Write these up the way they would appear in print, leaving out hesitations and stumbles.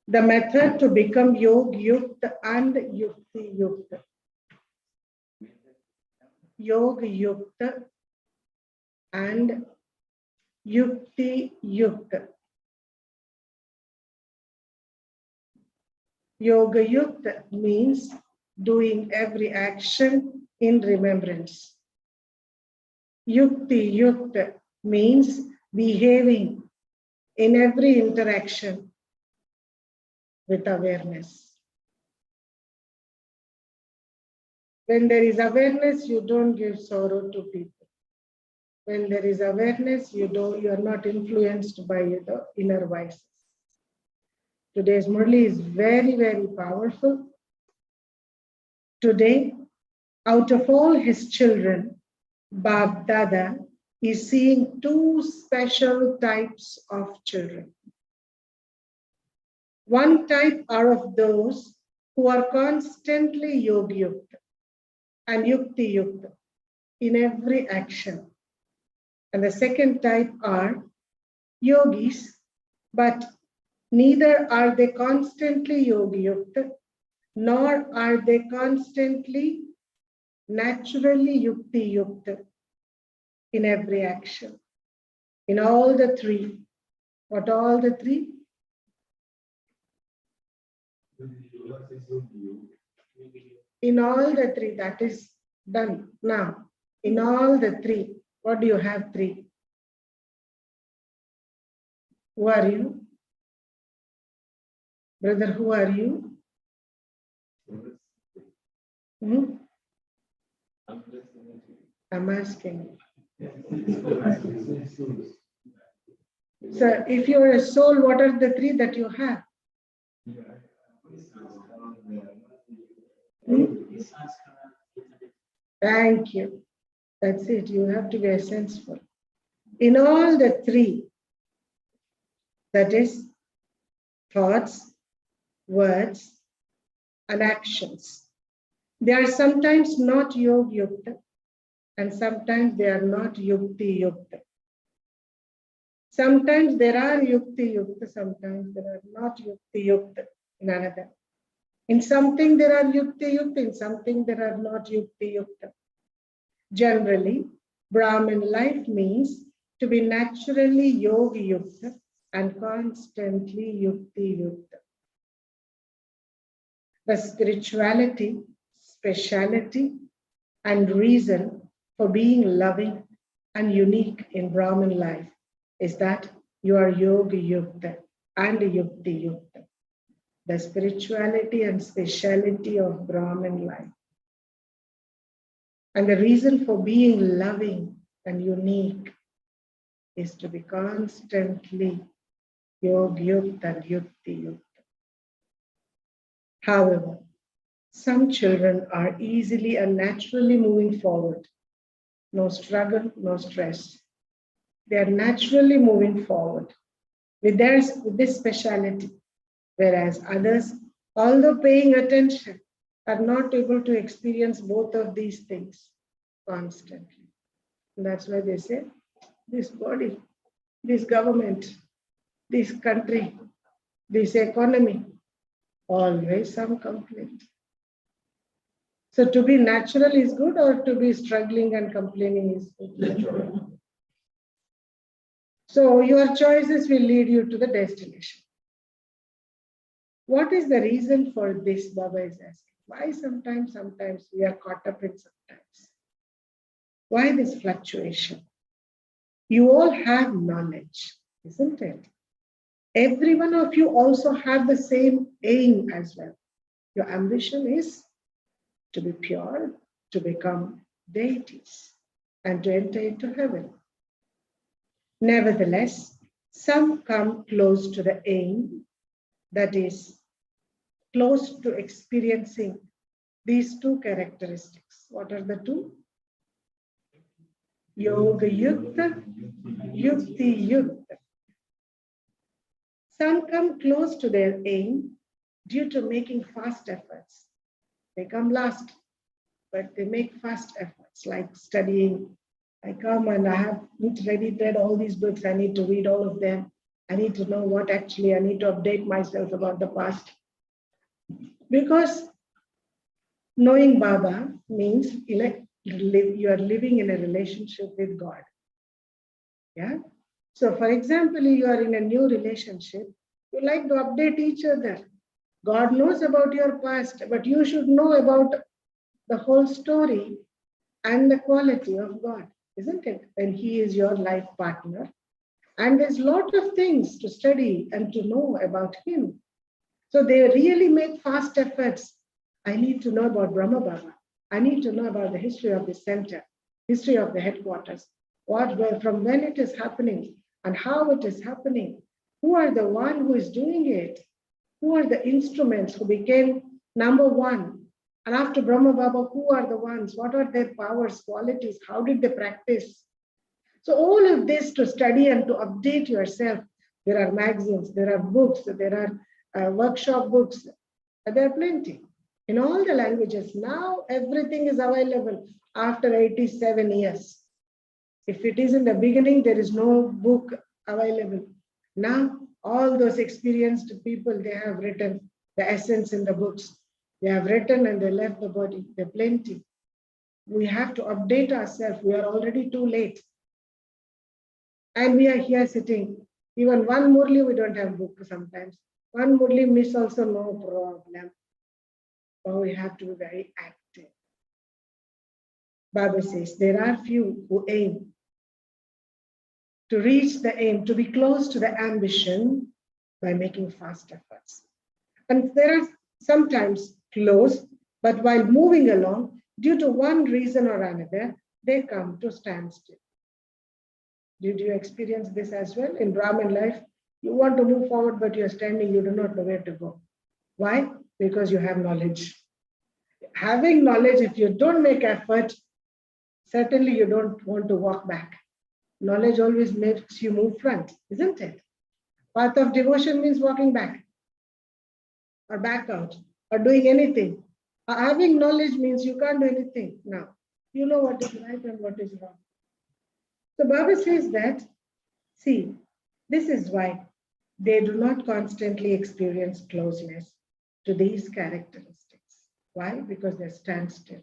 The method to become Yog Yukta and Yukti Yukta. Yog Yukta and Yukti Yukta. Yoga Yukta means doing every action in remembrance. Yukti Yukta means behaving in every interaction with awareness. When there is awareness, you don't give sorrow to people. When there is awareness, you are not influenced by the inner vices. Today's Murli is very, very powerful. Today, out of all his children, Bab Dada is seeing two special types of children. One type are of those who are constantly Yoga Yukta and Yukti Yukta in every action. And the second type are yogis, but neither are they constantly Yoga Yukta, nor are they constantly naturally Yukti Yukta in every action. In all the three. What all the three? In all the three, that is done. Now, in all the three, what do you have three? Who are you? Brother, who are you? I'm asking. So, if you're a soul, what are the three that you have? Thank you. That's it. You have to be senseful. In all the three, that is thoughts, words, and actions. They are sometimes not Yoga Yukta, and sometimes they are not Yukti Yukta. Sometimes there are Yukti Yukta, sometimes there are not Yukti Yukta in another. In something there are Yukti Yukta, in something there are not Yukti Yukta. Generally, Brahmin life means to be naturally Yoga Yukta and constantly Yukti Yukta. The spirituality, speciality, and reason for being loving and unique in Brahmin life is that you are Yoga Yukta and Yukti Yukta. The spirituality and speciality of Brahmin life. And the reason for being loving and unique is to be constantly Yoga Yukta and Yukti Yukta. However, some children are easily and naturally moving forward. No struggle, no stress. They are naturally moving forward with this speciality, whereas others, although paying attention, are not able to experience both of these things constantly. And that's why they say, this body, this government, this country, this economy, always some complaint. So to be natural is good, or to be struggling and complaining is good? So your choices will lead you to the destination. What is the reason for this? Baba is asking. Why sometimes we are caught up in sometimes? Why this fluctuation? You all have knowledge, isn't it? Every one of you also have the same aim as well. Your ambition is to be pure, to become deities, and to enter into heaven. Nevertheless, some come close to the aim, that is, close to experiencing these two characteristics. What are the two? Yoga Yukta, Yukti Yukta. Some come close to their aim due to making fast efforts. They come last, but they make fast efforts, like studying. I come and I haven't read all these books. I need to read all of them. I need to know what actually I need to update myself about the past. Because knowing Baba means you are living in a relationship with God. Yeah. So, for example, you are in a new relationship, you like to update each other. God knows about your past, but you should know about the whole story and the quality of God, isn't it? When He is your life partner. And there's a lot of things to study and to know about Him. So they really make fast efforts. I need to know about Brahma Baba. I need to know about the history of the center, history of the headquarters, from when it is happening and how it is happening. Who are the one who is doing it? Who are the instruments who became number one? And after Brahma Baba, who are the ones? What are their powers, qualities? How did they practice? So all of this to study and to update yourself. There are magazines, there are books, there are workshop books. There are plenty in all the languages. Now everything is available after 87 years. If it is in the beginning, there is no book available. Now all those experienced people, they have written the essence in the books. They have written and they left the body. There are plenty. We have to update ourselves. We are already too late. And we are here sitting. Even one Murli, we don't have book sometimes. One Murli miss also, no problem. But we have to be very active. Baba says, there are few who aim to reach the aim, to be close to the ambition by making fast efforts. And there are sometimes close, but while moving along, due to one reason or another, they come to standstill. Did you experience this as well? In Brahmin life, you want to move forward, but you're standing, you do not know where to go. Why? Because you have knowledge. Having knowledge, if you don't make effort, certainly you don't want to walk back. Knowledge always makes you move front, isn't it? Path of devotion means walking back or back out or doing anything. Having knowledge means you can't do anything now. You know what is right and what is wrong. So Baba says that, see, this is why they do not constantly experience closeness to these characteristics. Why? Because they stand still.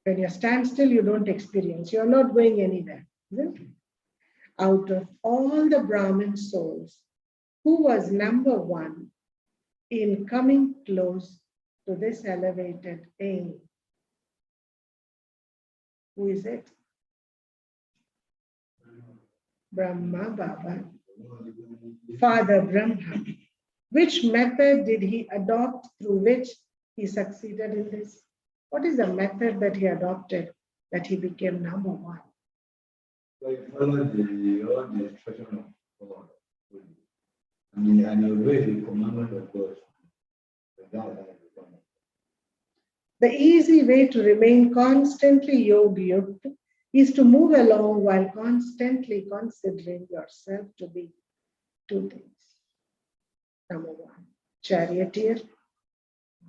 When you stand still, you don't experience. You're not going anywhere, isn't it? Out of all the Brahmin souls, who was number one in coming close to this elevated aim? Who is it? Brahma Baba, Father Brahma. Which method did he adopt through which he succeeded in this? What is the method that he adopted that he became number one? So he followed all the instruction of God. And he obeyed the commandment of God. The easy way to remain constantly yoga-yukta is to move along while constantly considering yourself to be two things. Number one, charioteer.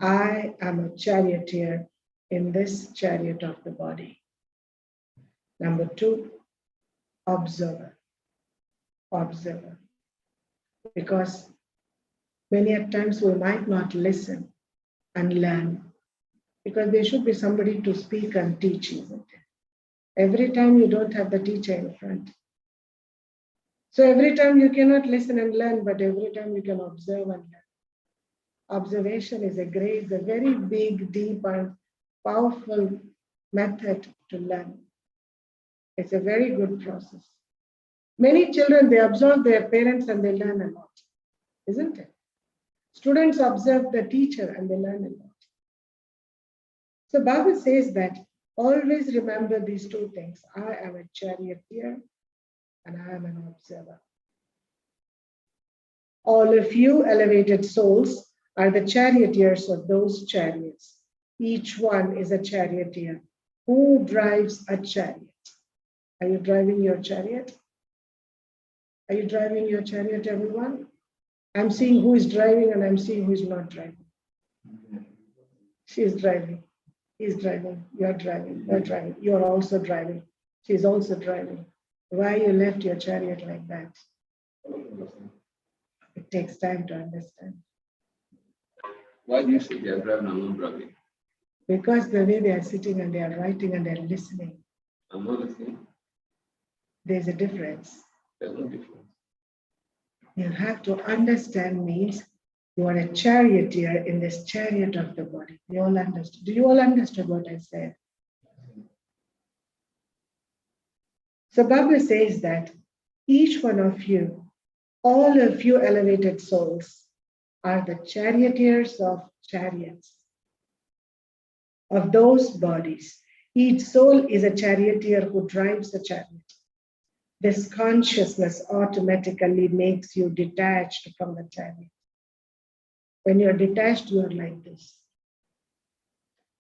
I am a charioteer in this chariot of the body. Number two, observer. Observer. Because many at times we might not listen and learn, because there should be somebody to speak and teach, isn't it? Every time you don't have the teacher in front. So every time you cannot listen and learn, but every time you can observe and learn. Observation is a very big, deep, and powerful method to learn. It's a very good process. Many children, they observe their parents and they learn a lot, isn't it? Students observe the teacher and they learn a lot. So Baba says that always remember these two things. I am a charioteer and I am an observer. All of you elevated souls are the charioteers of those chariots. Each one is a charioteer. Who drives a chariot? Are you driving your chariot? Are you driving your chariot, everyone? I'm seeing who is driving and I'm seeing who is not driving. She is driving. He's driving. You're driving. You're driving. You're also driving. She's also driving. Why you left your chariot like that? It takes time to understand. Why do you say they are driving and not driving? Because the way they are sitting and they are writing and they are listening, I'm not listening. there's a difference. There's no difference. You have to understand means you are a charioteer in this chariot of the body. You all understood. Do you all understand what I said? So Baba says that each one of you, all of you elevated souls, are the charioteers of chariots, of those bodies. Each soul is a charioteer who drives a chariot. This consciousness automatically makes you detached from the chariot. When you're detached, you're like this.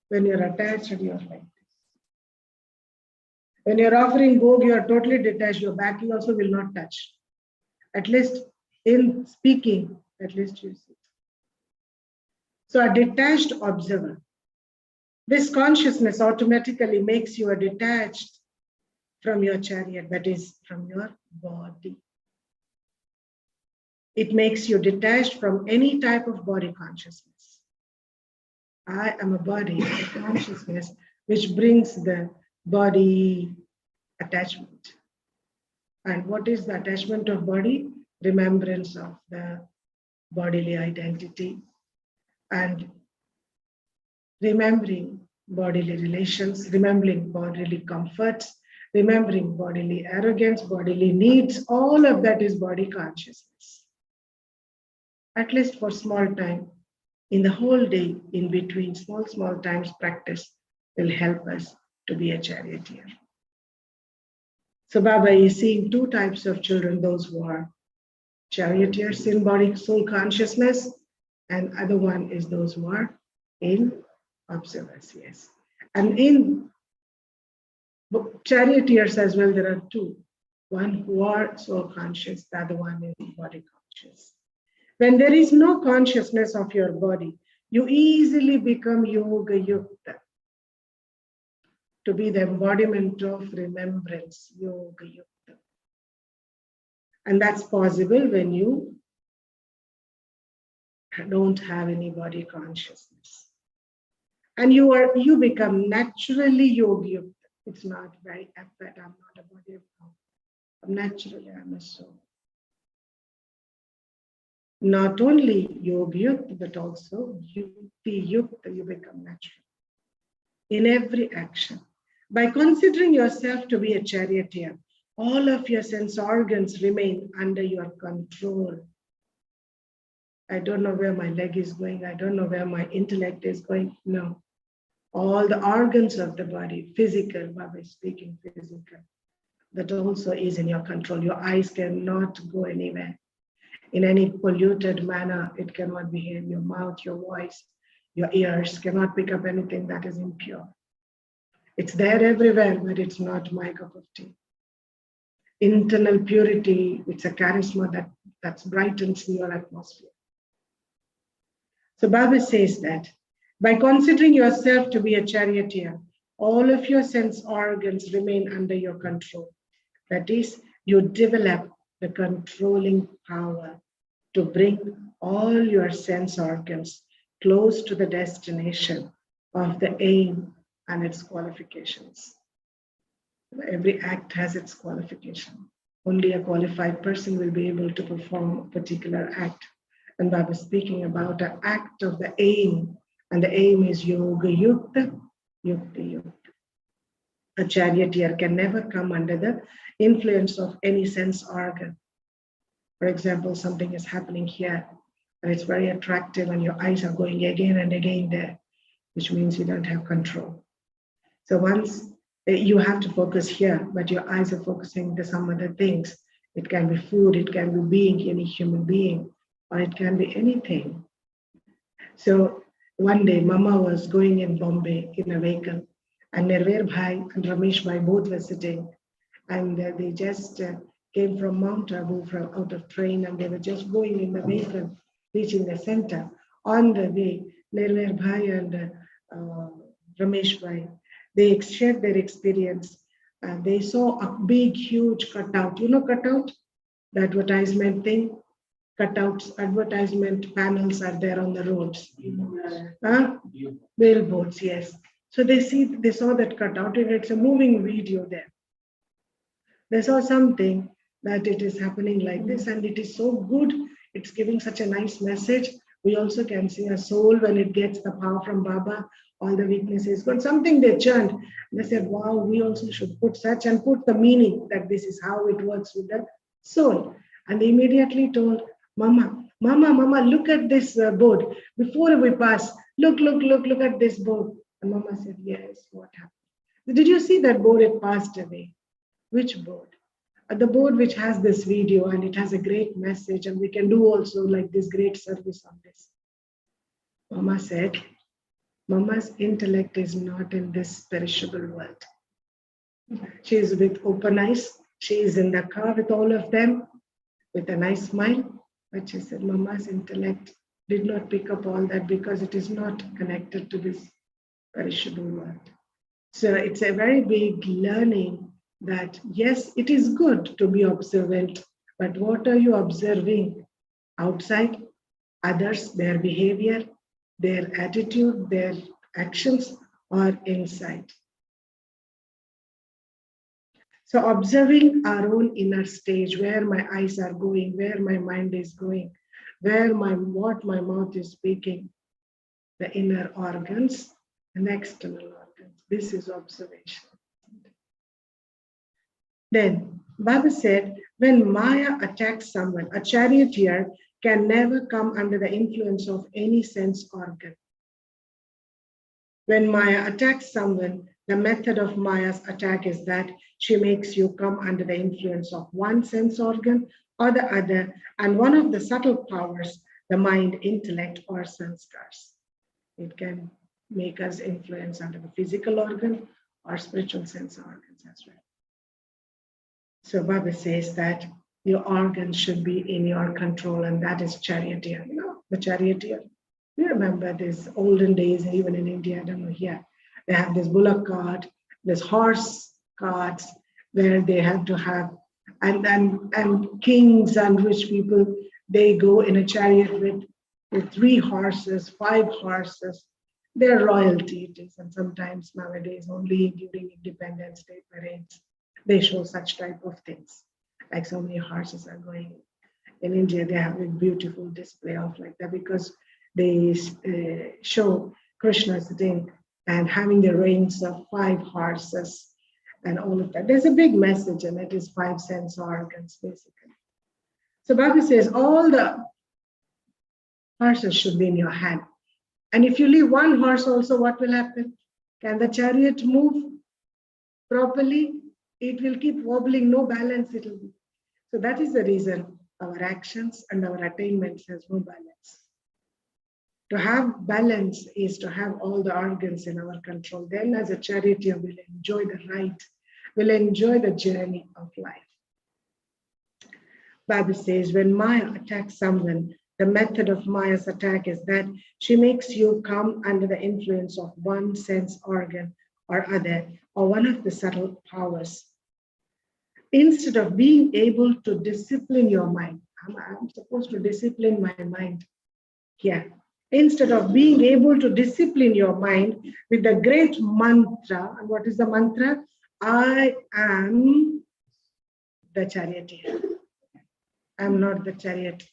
When you're attached, you're like this. When you're offering bhog, you're totally detached. Your back also will not touch. At least in speaking, at least you see. So a detached observer. This consciousness automatically makes you a detached from your chariot, that is from your body. It makes you detached from any type of body consciousness. I am a body, a consciousness, which brings the body attachment. And what is the attachment of body? Remembrance of the bodily identity and remembering bodily relations, remembering bodily comforts, remembering bodily arrogance, bodily needs, all of that is body consciousness. At least for small time, in the whole day, in between, small times practice will help us to be a charioteer. So Baba is seeing two types of children, those who are charioteers in body soul consciousness, and other one is those who are in observers, yes. And in charioteers as well, there are two. One who are soul conscious, the other one is body conscious. When there is no consciousness of your body, you easily become yoga yukta, to be the embodiment of remembrance, yoga yukta. And that's possible when you don't have any body consciousness. And you become naturally yoga yukta. It's not by effort. I'm not a body of God. Naturally, I'm a soul. Not only yoga yukta, but also yukti yukta, you become natural in every action. By considering yourself to be a charioteer, all of your sense organs remain under your control. I don't know where my leg is going. I don't know where my intellect is going. No. All the organs of the body, physical, Baba is speaking physical, that also is in your control. Your eyes cannot go anywhere. In any polluted manner, it cannot behave. Your mouth, your voice, your ears cannot pick up anything that is impure. It's there everywhere, but it's not my cup of tea. Internal purity, it's a charisma that brightens your atmosphere. So Baba says that by considering yourself to be a charioteer, all of your sense organs remain under your control. That is, you develop the controlling power to bring all your sense organs close to the destination of the aim and its qualifications. Every act has its qualification. Only a qualified person will be able to perform a particular act. And Baba is speaking about an act of the aim, and the aim is yoga yukta, yukti yukta. A charioteer can never come under the influence of any sense organ. For example, something is happening here, and it's very attractive, and your eyes are going again and again there, which means you don't have control. So once you have to focus here, but your eyes are focusing to some other things. It can be food, it can be being, any human being, or it can be anything. So one day, Mama was going in Bombay in a vehicle, and Nirver Bhai and Ramesh Bhai both were sitting, and they just came from Mount Abu out of train, and they were just going in the vehicle, reaching the center. On the way, Nirver Bhai and Ramesh Bhai, they shared their experience. They saw a big, huge cutout. You know cutout? The advertisement thing, cutouts, advertisement panels are there on the roads. Huh? Billboards, yes. So they saw that cutout and it's a moving video there. They saw something that it is happening like this and it is so good. It's giving such a nice message. We also can see a soul when it gets the power from Baba, all the weaknesses gone. Something they churned. They said, wow, we also should put such and put the meaning that this is how it works with the soul. And they immediately told, Mama, Mama, Mama, look at this board. Before we pass, look at this board. And Mama said, yes, what happened? Did you see that board? It passed away. Which board? The board which has this video and it has a great message and we can do also like this great service on this. Mama said, Mama's intellect is not in this perishable world. She is with open eyes. She is in the car with all of them with a nice smile. But she said, Mama's intellect did not pick up all that because it is not connected to this perishable world. So it's a very big learning that yes, it is good to be observant, but what are you observing? Outside, others, their behavior, their attitude, their actions, or inside? So observing our own inner stage, where my eyes are going, where my mind is going, what my mouth is speaking, the inner organs and the external organs. This is observation. Then Baba said, when Maya attacks someone, a charioteer can never come under the influence of any sense organ. When Maya attacks someone, the method of Maya's attack is that she makes you come under the influence of one sense organ or the other, and one of the subtle powers, the mind, intellect, or sanskars. It can make us influence under the physical organ or spiritual sense organs as well. So Baba says that your organs should be in your control, and that is charioteer. You know, the charioteer. You remember these olden days, even in India, I don't know here, they have this bullock cart, this horse carts, where they have to have, and kings and rich people, they go in a chariot with 3 horses, 5 horses. Their royalty it is, and sometimes nowadays only during Independence Day parades they show such type of things, like so many horses are going. In India, they have a beautiful display of like that because they show Krishna sitting and having the reins of 5 horses and all of that. There's a big message, and it is 5 sense organs basically. So Baba says all the horses should be in your hand. And if you leave one horse also, what will happen? Can the chariot move properly? It will keep wobbling, no balance it will be. So that is the reason our actions and our attainments has no balance. To have balance is to have all the organs in our control. Then as a charioteer, we'll enjoy the ride, we'll enjoy the journey of life. Baba says, when Maya attacks someone, the method of Maya's attack is that she makes you come under the influence of one sense organ or other, or one of the subtle powers. Instead of being able to discipline your mind, I'm supposed to discipline my mind here. Instead of being able to discipline your mind with the great mantra, and what is the mantra? I am the charioteer. I'm not the chariot.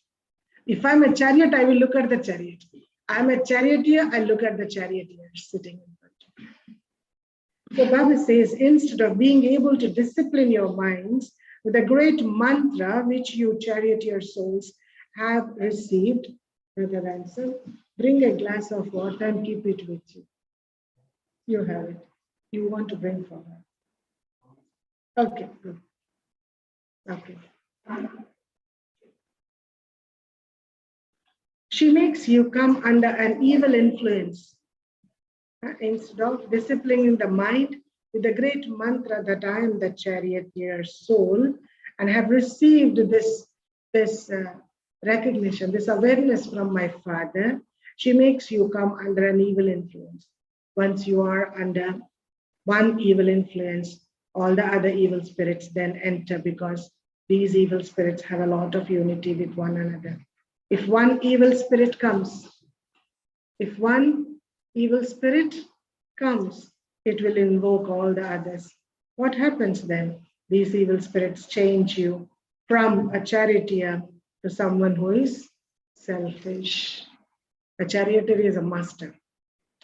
If I'm a chariot, I will look at the chariot. I'm a charioteer, I look at the charioteer sitting in front of me. So Baba says, instead of being able to discipline your minds with a great mantra which you charioteer souls have received, Brother Ransom, bring a glass of water and keep it with you. You have it. You want to bring for her. Okay, good. Okay. She makes you come under an evil influence. Instead of disciplining the mind with the great mantra that I am the charioteer soul and have received this recognition, this awareness from my father, she makes you come under an evil influence. Once you are under one evil influence, all the other evil spirits then enter because These evil spirits have a lot of unity with one another. If one evil spirit comes, if one evil spirit comes, it will invoke all the others. What happens then? These evil spirits change you from a charioteer to someone who is selfish. A charioteer is a master.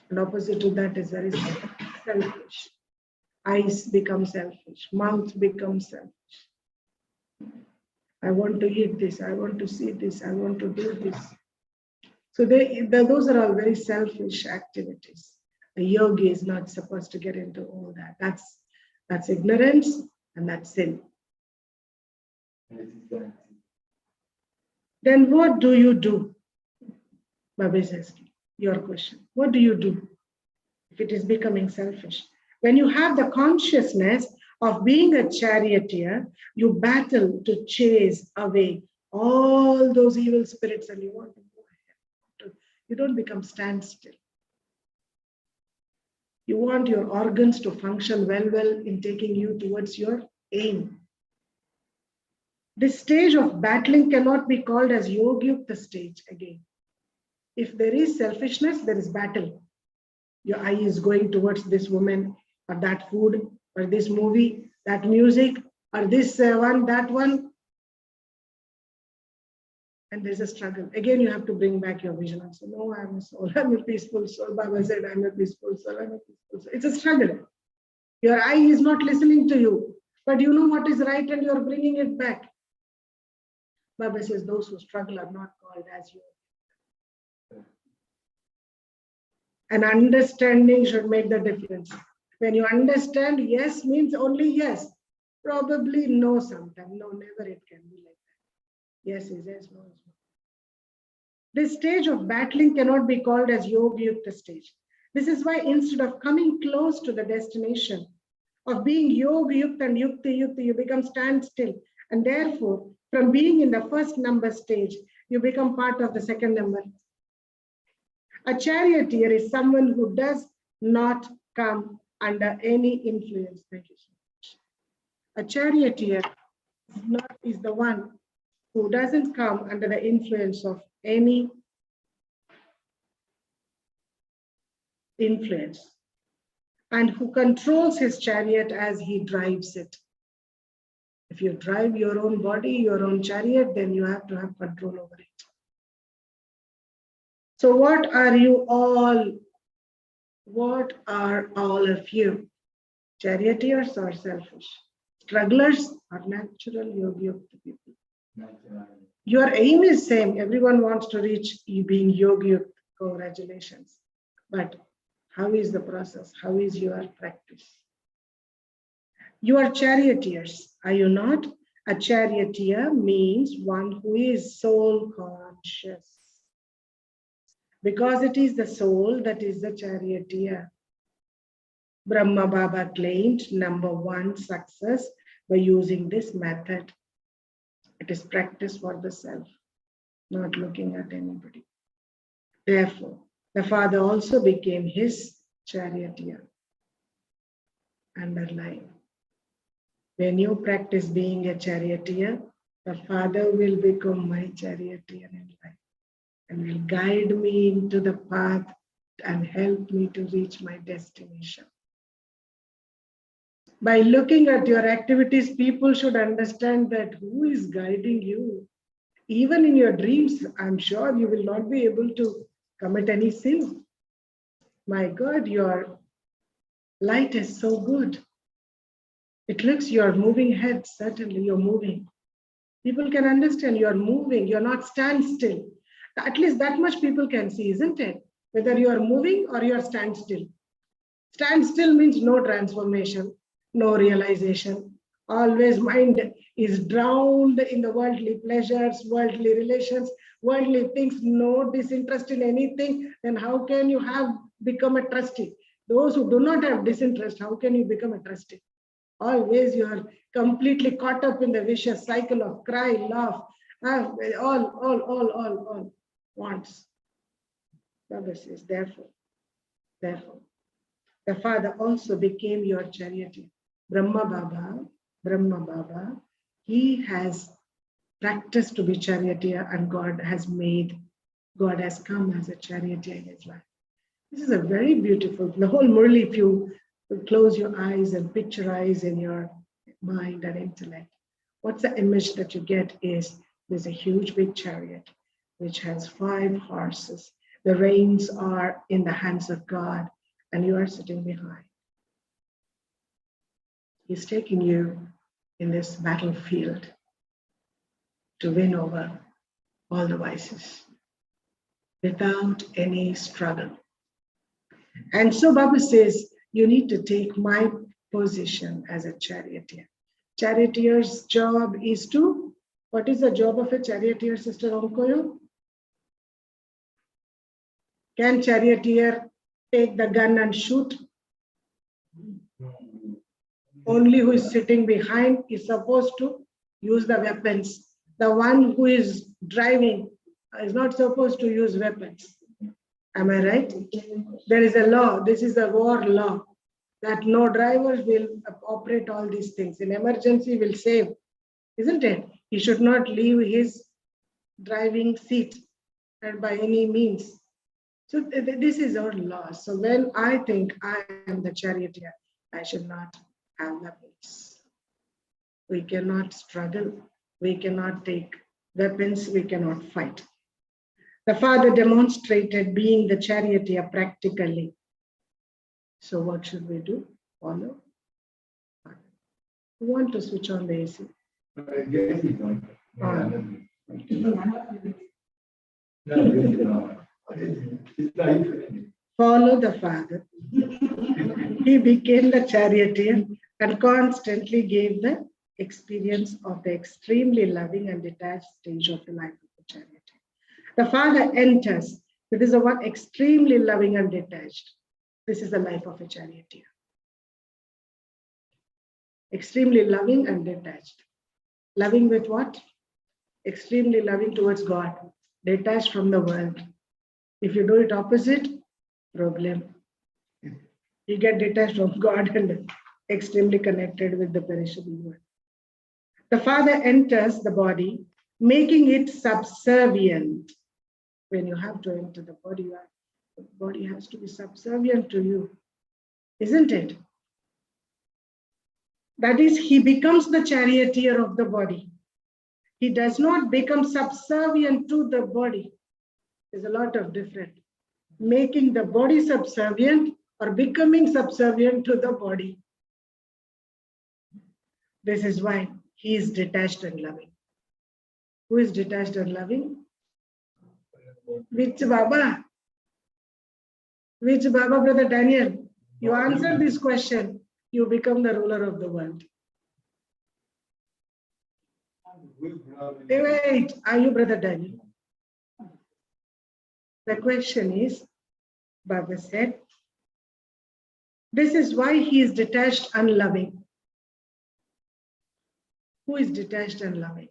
And opposite to that is very selfish. Eyes become selfish. Mouth becomes selfish. I want to eat this. I want to see this. I want to do this. So those are all very selfish activities. A yogi is not supposed to get into all that. That's ignorance and that's sin. Then what do you do? Baba is asking your question. What do you do if it is becoming selfish? When you have the consciousness of being a charioteer, you battle to chase away all those evil spirits and you want to go ahead. You don't become standstill. You want your organs to function well in taking you towards your aim. This stage of battling cannot be called as yogyukta stage again. If there is selfishness, there is battle. Your eye is going towards this woman or that food or this movie, that music or this one, that one. And there's a struggle. Again, you have to bring back your vision and say, no, I'm a soul. I'm a peaceful soul. Baba said, I'm a peaceful soul. I'm a peaceful soul. It's a struggle. Your eye is not listening to you, but you know what is right and you're bringing it back. Baba says, those who struggle are not called as you. And understanding should make the difference. When you understand, yes means only yes. Probably no sometimes. No, never it can be like that. Yes is yes, no is no. This stage of battling cannot be called as yoga-yukta stage. This is why instead of coming close to the destination, of being yoga-yukta and yukta-yukta, you become standstill. And therefore, from being in the first number stage, you become part of the second number. A charioteer is someone who does not come under any influence. Thank you so much. A charioteer is the one who doesn't come under the influence of any influence and who controls his chariot as he drives it. If you drive your own body, your own chariot, then you have to have control over it. So what are all of you? Charioteers or selfish? Strugglers or natural yogi-yukta people? Your aim is same. Everyone wants to reach being yogi-yukta. Congratulations. But how is the process? How is your practice? You are charioteers, are you not? A charioteer means one who is soul conscious. Because it is the soul that is the charioteer. Brahma Baba claimed #1 success by using this method. It is practice for the self, not looking at anybody. Therefore, the father also became his charioteer. Underline. When you practice being a charioteer, the father will become my charioteer in life and will guide me into the path and help me to reach my destination. By looking at your activities, people should understand that who is guiding you. Even in your dreams, I'm sure you will not be able to commit any sin. My God, your light is so good. It looks you're moving ahead, certainly you're moving. People can understand you're moving, you're not standstill. At least that much people can see, isn't it? Whether you are moving or you are standstill. Standstill means no transformation, no realization. Always mind is drowned in the worldly pleasures, worldly relations, worldly things, no disinterest in anything. Then how can you become a trustee? Those who do not have disinterest, how can you become a trustee? Always you are completely caught up in the vicious cycle of cry, laugh, all wants. Baba says, therefore, the father also became your charioteer. Brahma Baba He has practiced to be charioteer, and God has come as a charioteer in his life. This is a very beautiful, the whole Murli, if you close your eyes and picturize in your mind and intellect, what's the image that you get is there's a huge big chariot which has 5 horses. The reins are in the hands of God, and you are sitting behind. He's taking you in this battlefield to win over all the vices without any struggle. And so Baba says, you need to take my position as a charioteer. Charioteer's job is to, what is the job of a charioteer, Sister Onkoyo? Can charioteer take the gun and shoot? Only who is sitting behind is supposed to use the weapons. The one who is driving is not supposed to use weapons. Am I right? There is a law. This is a war law that no drivers will operate all these things. In emergency, will save, isn't it? He should not leave his driving seat by any means. So this is our law. So when I think I am the charioteer, I should not have weapons. We cannot struggle. We cannot take weapons. We cannot fight. The father demonstrated being the charioteer practically. So what should we do? Follow. We want to switch on the AC. Follow the father. He became the charioteer and constantly gave the experience of the extremely loving and detached stage of the life of the charioteer. The father enters. This is the one extremely loving and detached. This is the life of a charioteer. Extremely loving and detached. Loving with what? Extremely loving towards God. Detached from the world. If you do it opposite, problem. You get detached from God and extremely connected with the perishable world. The father enters the body, making it subservient. When you have to enter the body has to be subservient to you, isn't it? That is, he becomes the charioteer of the body. He does not become subservient to the body. There's a lot of difference. Making the body subservient or becoming subservient to the body. This is why he is detached and loving. Who is detached and loving? Which Baba? Which Baba, Brother Daniel? You answer this question, you become the ruler of the world. Hey, wait, are you Brother Daniel? The question is, Baba said, this is why he is detached and loving. Who is detached and loving?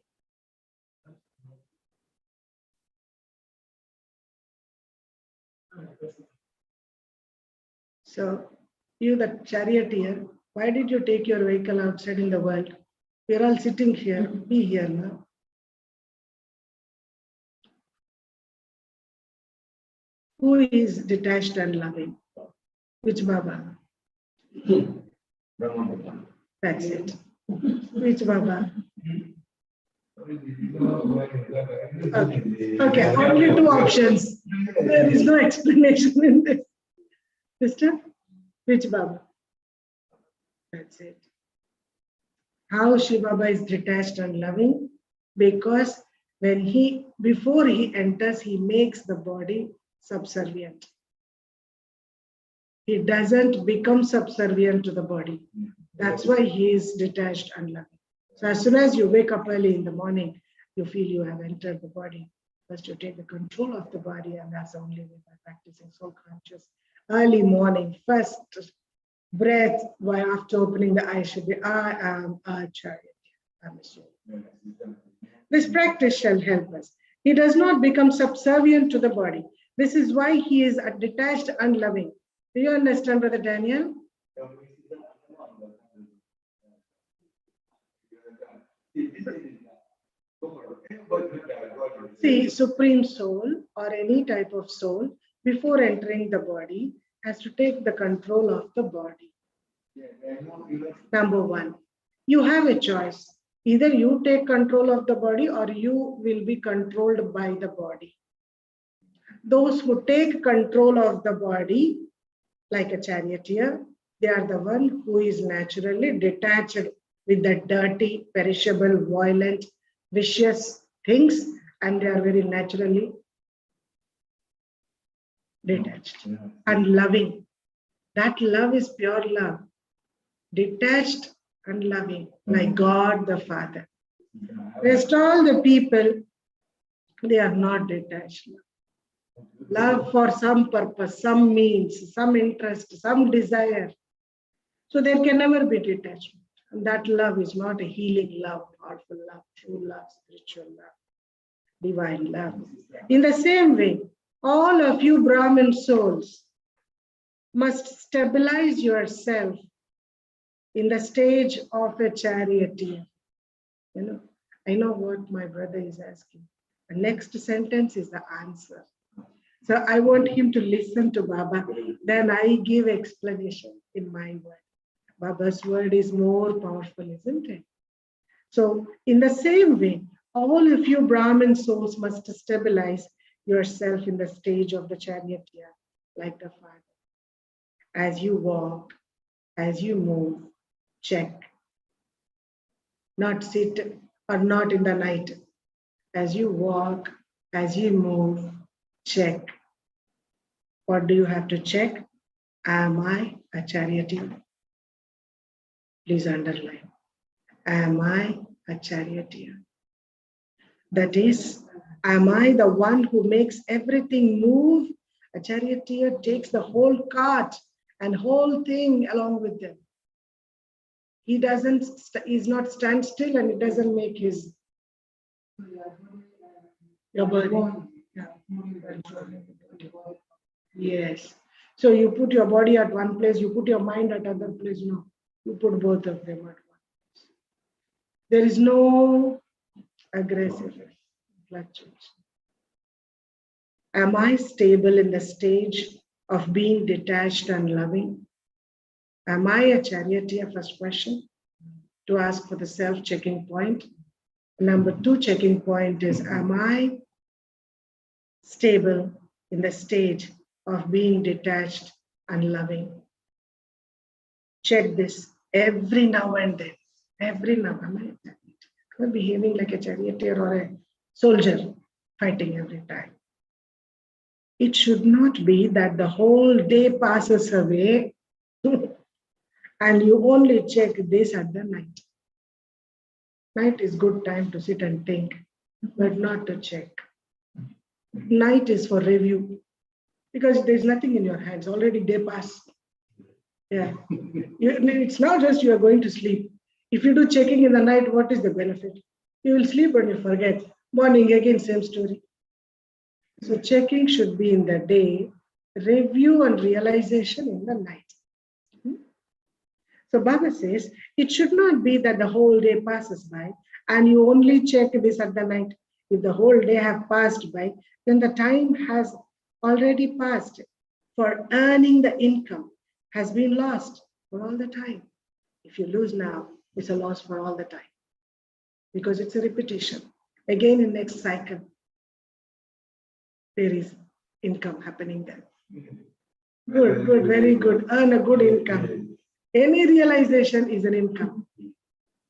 So, you the charioteer, why did you take your vehicle outside in the world? We are all sitting here, be here now. Who is detached and loving? Which Baba? That's it. Which Baba? Okay, only 2 options. There is no explanation in this. Sister, which Baba? That's it. How Shiv Baba is detached and loving? Because before he enters, he makes the body subservient. He doesn't become subservient to the body. That's why he is detached and loving. So as soon as you wake up early in the morning, you feel you have entered the body. First you take the control of the body, and that's the only way by practicing soul conscious. Early morning, first breath, while after opening the eyes should be, I am a charioteer. I'm a soul. This practice shall help us. He does not become subservient to the body. This is why he is detached and loving. Do you understand, Brother Daniel? See, Supreme Soul or any type of soul, before entering the body, has to take the control of the body. Number one, you have a choice. Either you take control of the body or you will be controlled by the body. Those who take control of the body, like a charioteer, they are the one who is naturally detached with the dirty, perishable, violent, vicious things, and they are very naturally detached and loving. That love is pure love, detached and loving, like God the Father. Rest all the people, they are not detached. Love for some purpose, some means, some interest, some desire. So there can never be detachment. And that love is not a healing love, powerful love, true love, spiritual love, divine love. In the same way, all of you Brahmin souls must stabilize yourself in the stage of a charioteer. I know what my brother is asking. The next sentence is the answer. So I want him to listen to Baba. Then I give explanation in my word. Baba's word is more powerful, isn't it? So in the same way, all of you Brahmin souls must stabilize yourself in the stage of the charioteer, like the Father. As you walk, as you move, check. Not sit or not in the night. As you walk, as you move, check. What do you have to check? Am I a charioteer? Please underline. Am I a charioteer? That is, am I the one who makes everything move? A charioteer takes the whole cart and whole thing along with them. He he's not stand still and it doesn't make your body. Yeah. Yes. So you put your body at one place, you put your mind at other place. No, you put both of them at one place. There is no aggressive fluctuation. Am I stable in the stage of being detached and loving? Am I a charioteer? First question to ask for the self-checking point. Number two checking point is, am I stable in the stage of being detached and loving? Check this every now and then. Every now and then. Am I behaving like a charioteer or a soldier fighting every time? It should not be that the whole day passes away and you only check this at the night. Night is good time to sit and think, but not to check. Night is for review because there's nothing in your hands. Already day passed. Yeah. It's not just you are going to sleep. If you do checking in the night, what is the benefit? You will sleep and you forget. Morning again, same story. So checking should be in the day, review and realization in the night. So Baba says, it should not be that the whole day passes by and you only check this at the night. If the whole day have passed by, then the time has already passed for earning the income has been lost for all the time. If you lose now, it's a loss for all the time because it's a repetition. Again, in next cycle, there is income happening there. Good, good, very good. Earn a good income. Any realization is an income.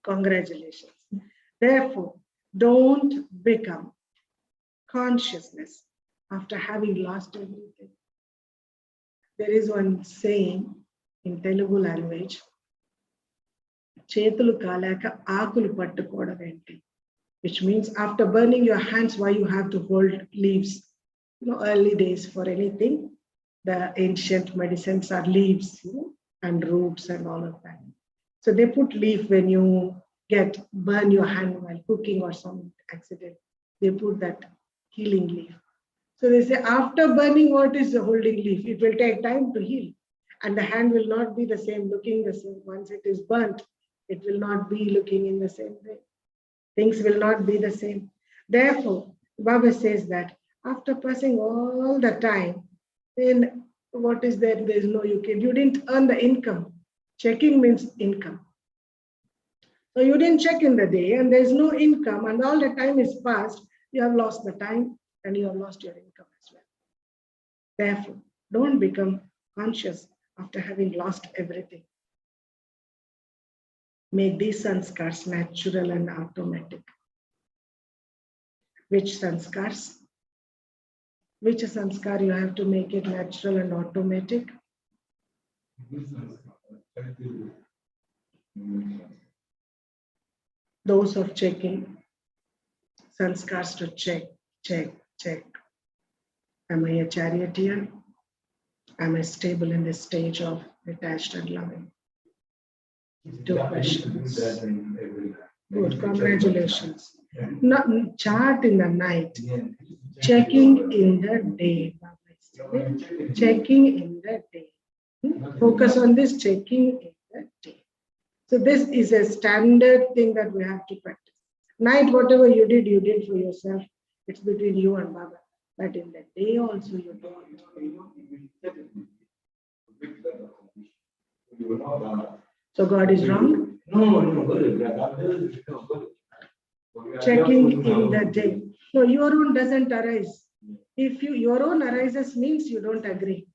Congratulations. Therefore, don't become consciousness after having lost everything. There is one saying in Telugu language, Chetulu kalaka akulu pattukodam enti, which means after burning your hands, why you have to hold leaves? Early days for anything, the ancient medicines are leaves, and roots and all of that. So they put leaf when you burn your hand while cooking or some accident. They put that healing leaf. So they say after burning, what is the holding leaf? It will take time to heal. And the hand will not be the same, looking the same. Once it is burnt, it will not be looking in the same way. Things will not be the same. Therefore, Baba says that after passing all the time, then what is there? There is no you didn't earn the income. Checking means income. So you didn't check in the day and there's no income and all the time is passed, you have lost the time and you have lost your income as well. Therefore, don't become conscious after having lost everything. Make these sanskars natural and automatic. Which sanskars? Which sanskar you have to make it natural and automatic? Those of checking, sanskars to check. Am I a charioteer? Am I stable in this stage of detached and loving? Two questions. Good, congratulations. Not chart in the night, checking in the day. Checking in the day. Focus on this checking in the day. So this is a standard thing that we have to practice. Night, whatever you did for yourself. It's between you and Baba. But in the day also you don't. So God is wrong? No. Checking in the day. No, your own doesn't arise. If your own arises means you don't agree.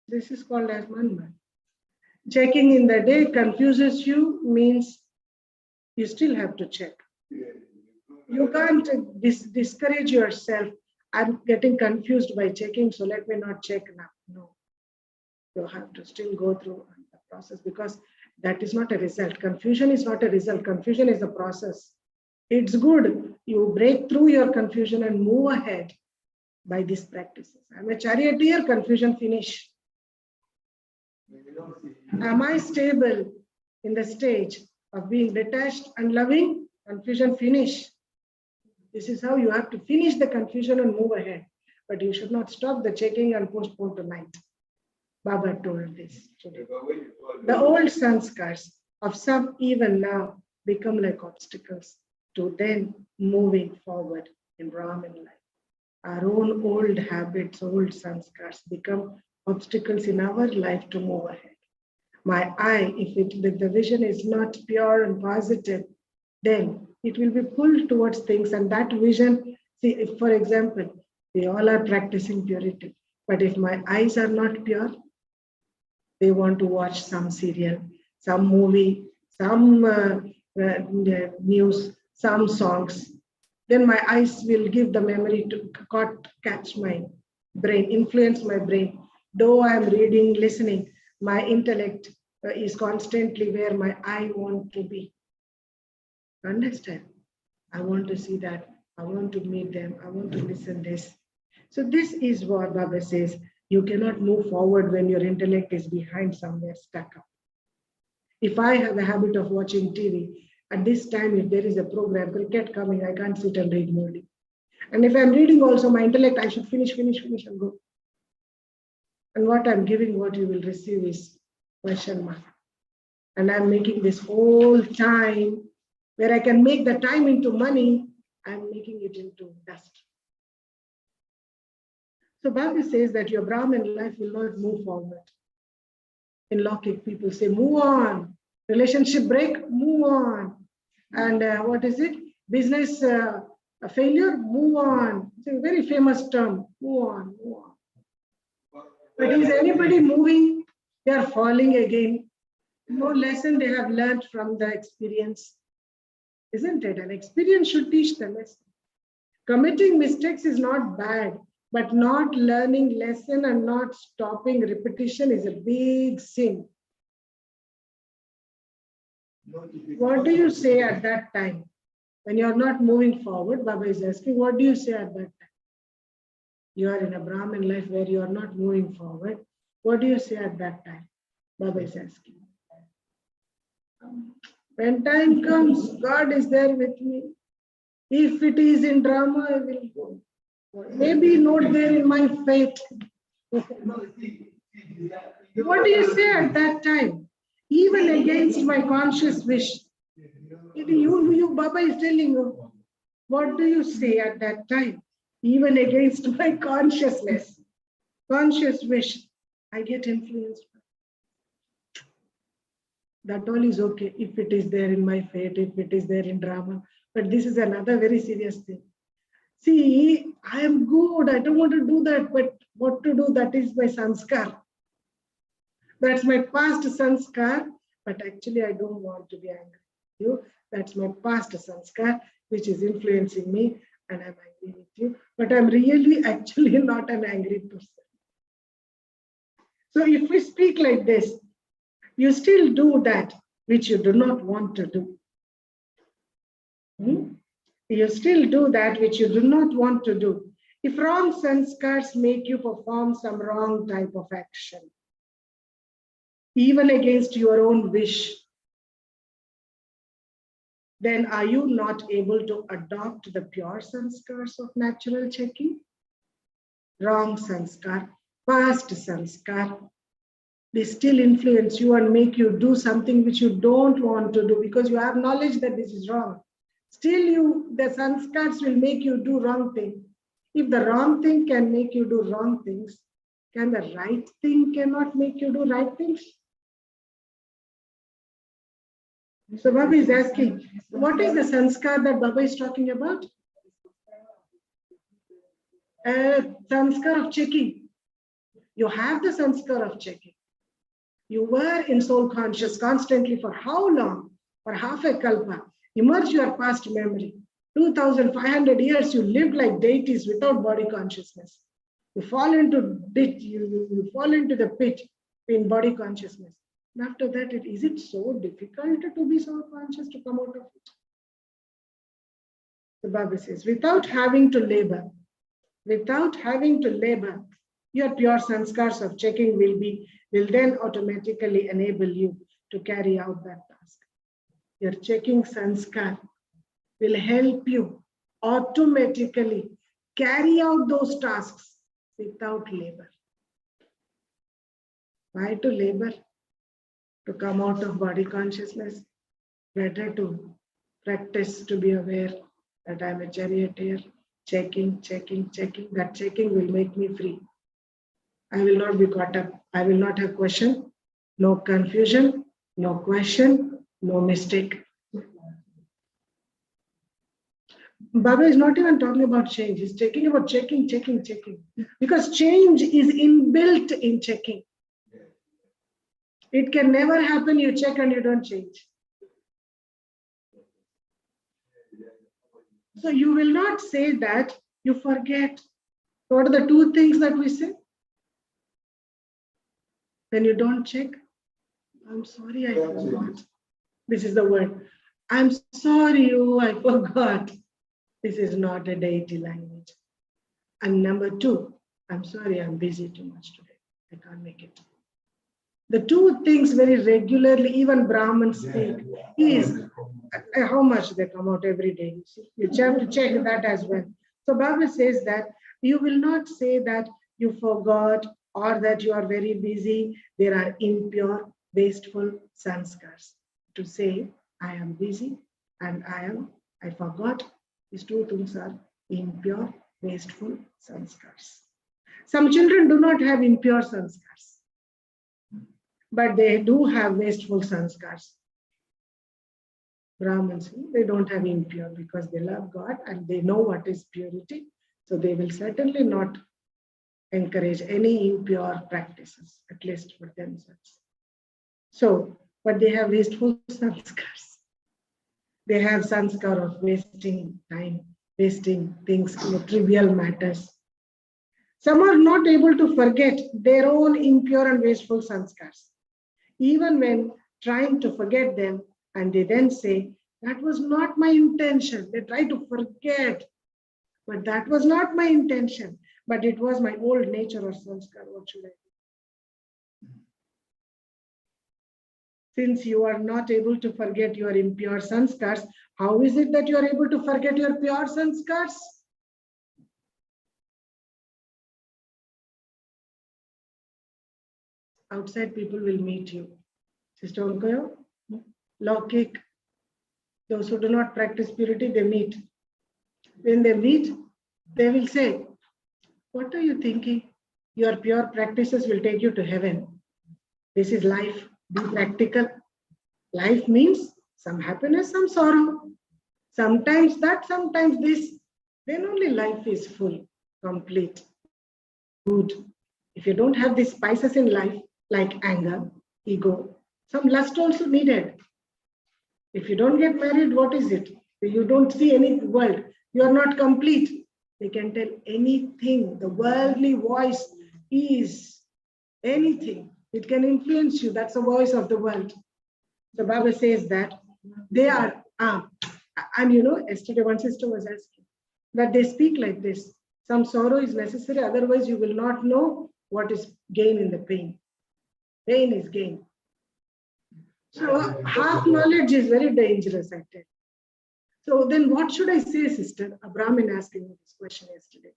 This is called as manman. Checking in the day confuses you means you still have to check. You can't discourage yourself. I'm getting confused by checking, so let me not check now. No. You have to still go through the process because that is not a result. Confusion is not a result. Confusion is a process. It's good. You break through your confusion and move ahead by these practices. I'm a charioteer, confusion finish. Am I stable in the stage of being detached and loving? Confusion finish. This is how you have to finish the confusion and move ahead. But you should not stop the checking and postpone tonight. Baba told this today. The old sanskars of some even now become like obstacles to then moving forward in Brahmin life. Our own old habits, old sanskars become obstacles in our life to move ahead. My eye, if the vision is not pure and positive, then it will be pulled towards things and that vision, see, if for example, we all are practicing purity, but if my eyes are not pure, they want to watch some serial, some movie, some news, some songs, then my eyes will give the memory to catch my brain, influence my brain. Though I am reading, listening, my intellect is constantly where my eye wants to be. Understand? I want to see that. I want to meet them. I want to listen this. So this is what Baba says. You cannot move forward when your intellect is behind somewhere stuck up. If I have a habit of watching TV, at this time, if there is a program, cricket coming, I can't sit and read Murli. And if I'm reading also, my intellect, I should finish and go. And what I'm giving, what you will receive is question mark. And I'm making this whole time, where I can make the time into money, I'm making it into dust. So Baba says that your Brahmin life will not move forward. In Lokik, people say, move on. Relationship break, move on. And what is it? Business a failure, move on. It's a very famous term, move on. But is anybody moving? They are falling again. No lesson they have learned from the experience. Isn't it? An experience should teach the lesson. Committing mistakes is not bad, but not learning lesson and not stopping repetition is a big sin. What do you say at that time? When you are not moving forward, Baba is asking, what do you say at that time? You are in a Brahmin life where you are not moving forward. What do you say at that time? Baba is asking. When time comes, God is there with me. If it is in drama, I will go. Maybe not there in my fate. What do you say at that time? Even against my conscious wish. Baba is telling you, what do you say at that time? Even against my consciousness, conscious wish, I get influenced. That all is okay if it is there in my fate, if it is there in drama. But this is another very serious thing. See, I am good. I don't want to do that. But what to do? That is my sanskar. That's my past sanskar. But actually, I don't want to be angry with you. That's my past sanskar, which is influencing me. And I'm angry with you. But I'm really actually not an angry person. So if we speak like this, you still do that which you do not want to do. You still do that which you do not want to do. If wrong sanskars make you perform some wrong type of action, even against your own wish, then are you not able to adopt the pure sanskars of natural checking? Wrong sanskar, past sanskar, they still influence you and make you do something which you don't want to do because you have knowledge that this is wrong. Still, the sanskars will make you do wrong thing. If the wrong thing can make you do wrong things, can the right thing cannot make you do right things? So Baba is asking, what is the sanskar that Baba is talking about? Sanskar of checking. You have the sanskar of checking. You were in soul conscious constantly for how long? For half a kalpa. Immerse your past memory. 2,500 years you lived like deities without body consciousness. You fall into you fall into the pit in body consciousness. And after that, is it so difficult to be soul conscious to come out of it? The Baba says, without having to labor, your pure sanskars of checking will then automatically enable you to carry out that task. Your checking sanskar will help you automatically carry out those tasks without labor. Why to labor? To come out of body consciousness? Better to practice to be aware that I'm a charioteer, checking. That checking will make me free. I will not be caught up. I will not have question, no confusion, no question, no mistake. Baba is not even talking about change. He's talking about checking. Because change is inbuilt in checking. It can never happen, you check and you don't change. So you will not say that, you forget. What are the two things that we say? When you don't check, I'm sorry, I forgot. This is the word. I'm sorry, I forgot. This is not a deity language. And number two, I'm sorry, I'm busy too much today. I can't make it. The two things very regularly, even Brahmins speak, is how much they come out every day. You have to check that as well. So Baba says that you will not say that you forgot or that you are very busy. There are impure, wasteful sanskars. To say, I am busy and I forgot, these two things are impure, wasteful sanskars. Some children do not have impure sanskars, but they do have wasteful sanskars. Brahmins, they don't have impure because they love God and they know what is purity. So they will certainly not encourage any impure practices, at least for themselves. So, but they have wasteful sanskars. They have sanskar of wasting time, wasting things, trivial matters. Some are not able to forget their own impure and wasteful sanskars. Even when trying to forget them, and they then say, that was not my intention. They try to forget, but that was not my intention, but it was my old nature or sanskar. What should I do? Since you are not able to forget your impure sanskars, how is it that you are able to forget your pure sanskars? Outside people will meet you. Sister Onkoyo, Lokik, Those who do not practice purity, they meet. When they meet, they will say, what are you thinking? Your pure practices will take you to heaven. This is life. Be practical. Life means some happiness, some sorrow. Sometimes that, sometimes this. Then only life is full, complete, good. If you don't have these spices in life, like anger, ego, some lust also needed. If you don't get married, what is it? You don't see any world. You are not complete. They can tell anything. The worldly voice is anything. It can influence you. That's the voice of the world. The Bible says that they are, and yesterday one sister was asking that they speak like this. Some sorrow is necessary, otherwise you will not know what is gain in the pain. Pain is gain. So half knowledge is very dangerous, I tell. So then what should I say, sister? A Brahmin asking me this question yesterday.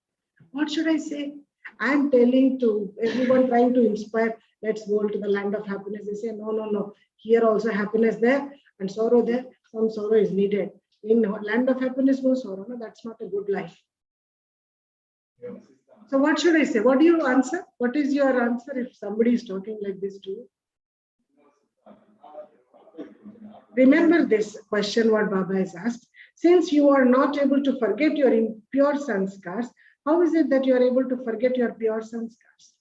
What should I say? I'm telling to everyone, trying to inspire, let's go to the land of happiness. They say, no, no, no. Here also happiness there and sorrow there. Some sorrow is needed. In land of happiness, no sorrow. No, that's not a good life. So what should I say? What do you answer? What is your answer if somebody is talking like this to you? Remember this question what Baba has asked. Since you are not able to forget your impure sanskars, how is it that you are able to forget your pure sanskars?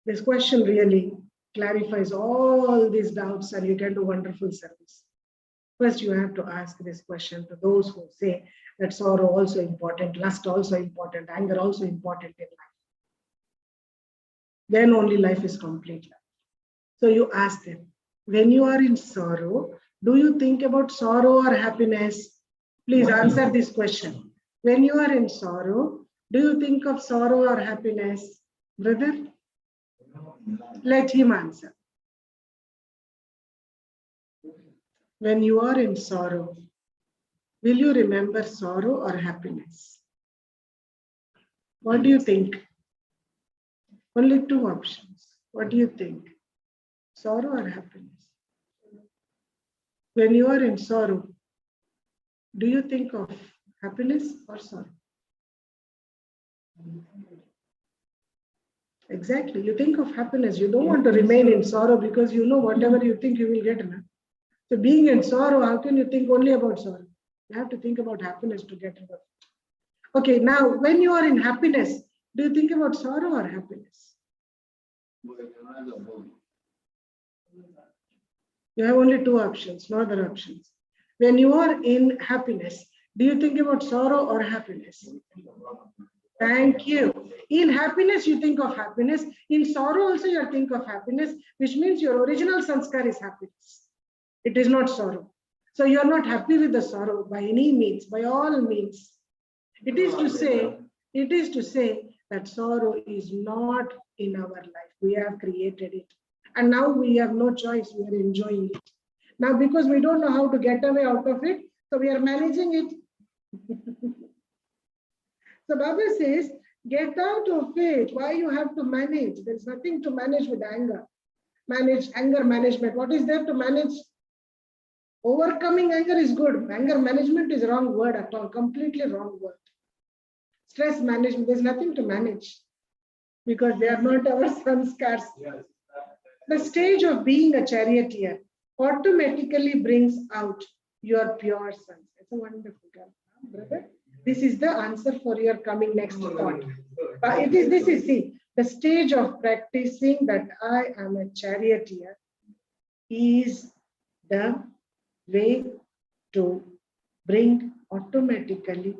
This question really clarifies all these doubts and you can do wonderful service. First, you have to ask this question to those who say that sorrow also important, lust also important, anger also important in life. Then only life is complete. So you ask them, when you are in sorrow, do you think about sorrow or happiness? Please answer this question. When you are in sorrow, do you think of sorrow or happiness? Brother, let him answer. When you are in sorrow, will you remember sorrow or happiness? What do you think? Only two options. What do you think? Sorrow or happiness? When you are in sorrow, do you think of happiness or sorrow? Exactly. You think of happiness. You don't want to remain in sorrow because you know whatever you think you will get. So being in sorrow, how can you think only about sorrow? You have to think about happiness to get rid of it. Okay, now when you are in happiness, do you think about sorrow or happiness? You have only two options, no other options. When you are in happiness, do you think about sorrow or happiness? Thank you. In happiness, you think of happiness. In sorrow also, you think of happiness, which means your original sanskar is happiness. It is not sorrow. So you are not happy with the sorrow by any means, by all means. It is to say that sorrow is not in our life. We have created it. And now we have no choice. We are enjoying it. Now, because we don't know how to get away out of it, so we are managing it. So Baba says, get out of it. Why you have to manage? There's nothing to manage with anger. Manage anger management. What is there to manage? Overcoming anger is good. Anger management is wrong word at all. Completely wrong word. Stress management. There's nothing to manage because they are not our sanskars. The stage of being a charioteer automatically brings out your pure sons. It's a wonderful girl, brother. This is the answer for your coming next thought. The stage of practicing that I am a charioteer is the way to bring automatically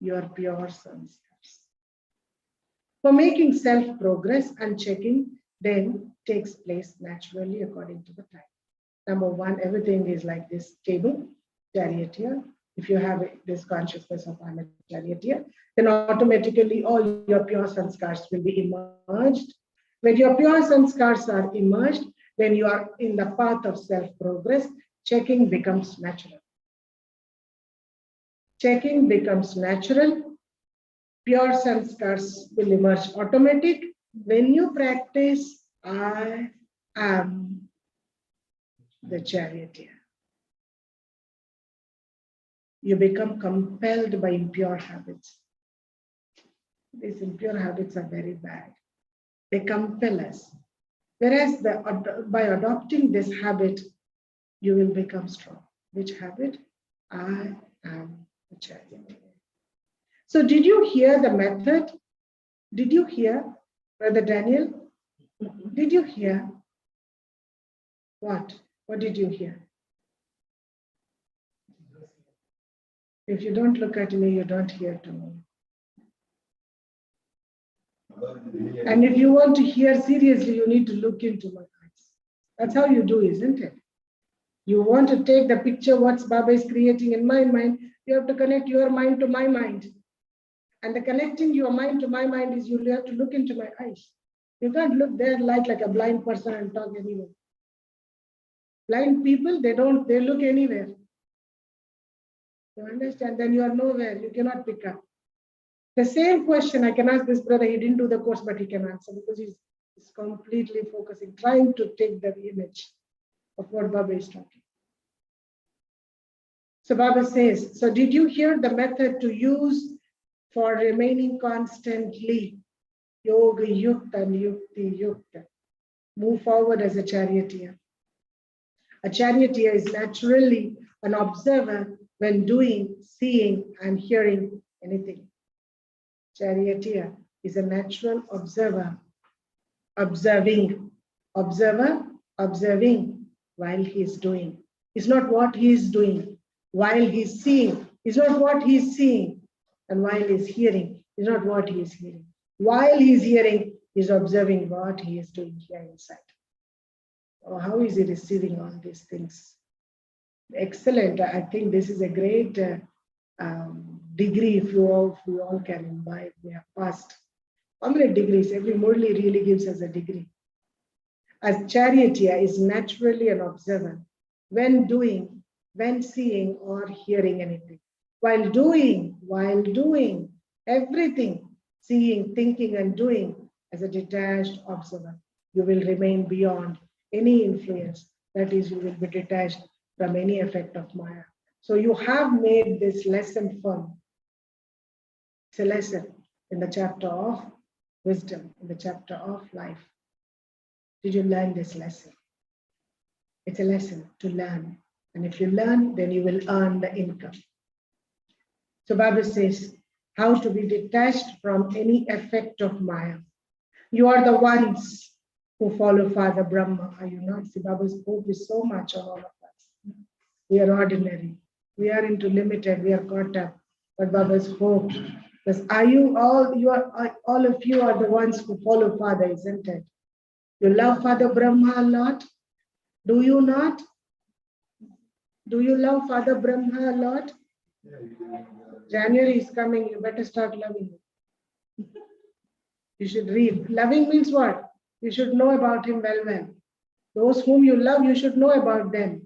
your pure sanskars. For making self-progress and checking then takes place naturally according to the time. Number one, everything is like this table, charioteer. If you have this consciousness of I'm a charioteer, then automatically all your pure sanskars will be emerged. When your pure sanskars are emerged, when you are in the path of self-progress, checking becomes natural. Checking becomes natural. Pure sanskars will emerge automatic. When you practice, I am the charioteer. you become compelled by impure habits. These impure habits are very bad. They compel us. Whereas by adopting this habit, you will become strong. Which habit? I am a charity. So did you hear the method? Did you hear, Brother Daniel? Did you hear? What? What did you hear? If you don't look at me, you don't hear to me. And if you want to hear seriously, you need to look into my eyes. That's how you do, isn't it? You want to take the picture what Baba is creating in my mind, you have to connect your mind to my mind. And the connecting your mind to my mind is you have to look into my eyes. You can't look there like a blind person and talk anywhere. Blind people, they look anywhere. You understand? Then you are nowhere. You cannot pick up. The same question I can ask this brother. He didn't do the course, but he can answer because he's completely focusing, trying to take the image of what Baba is talking. So Baba says, so did you hear the method to use for remaining constantly? Yoga yukta and yukti yukta. Move forward as a charioteer. A charioteer is naturally an observer when doing, seeing, and hearing anything. Charioteer is a natural observer, observing while he is doing. It's not what he is doing. While he's seeing, it's not what he's seeing. And while he's hearing, it's not what he is hearing. While he's hearing, he's observing what he is doing here inside. Oh, how is he receiving all these things? Excellent. I think this is a great degree if we all can imbibe. We have passed. How many degrees? Every Murli really gives us a degree. A charioteer is naturally an observer when doing, when seeing or hearing anything. While doing everything, seeing, thinking, and doing as a detached observer, you will remain beyond any influence. That is, you will be detached from any effect of Maya. So you have made this lesson firm. It's a lesson in the chapter of wisdom, in the chapter of life. Did you learn this lesson? It's a lesson to learn. And if you learn, then you will earn the income. So Baba says, how to be detached from any effect of Maya. You are the ones who follow Father Brahma. Are you not? See, Baba's hope is so much on all of us. We are ordinary. We are into limited. We are caught up. But Baba's hope is, all of you are the ones who follow Father, isn't it? You love Father Brahma a lot? Do you not? Do you love Father Brahma a lot? January is coming. You better start loving him. You should read. Loving means what? You should know about him well. Those whom you love, you should know about them.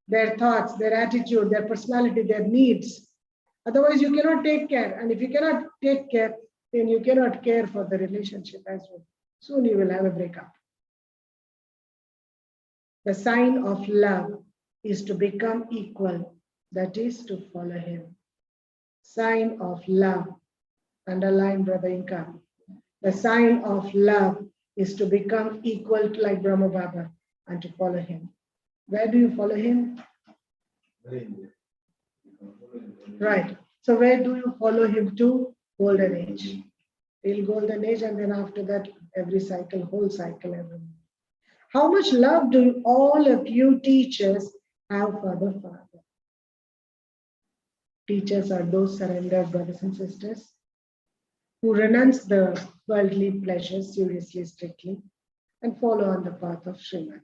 Their thoughts, their attitude, their personality, their needs. Otherwise, you cannot take care. And if you cannot take care, then you cannot care for the relationship as well. Soon you will have a breakup. The sign of love is to become equal. That is to follow him. Sign of love. Underline, Brother Inka. The sign of love is to become equal to like Brahma Baba and to follow him. Where do you follow him? Right. So where do you follow him to? Golden age. Till golden age, and then after that, every cycle, whole cycle, every. How much love do all of you teachers have for the Father? Teachers are those surrendered brothers and sisters who renounce the worldly pleasures seriously, strictly, and follow on the path of Srimad.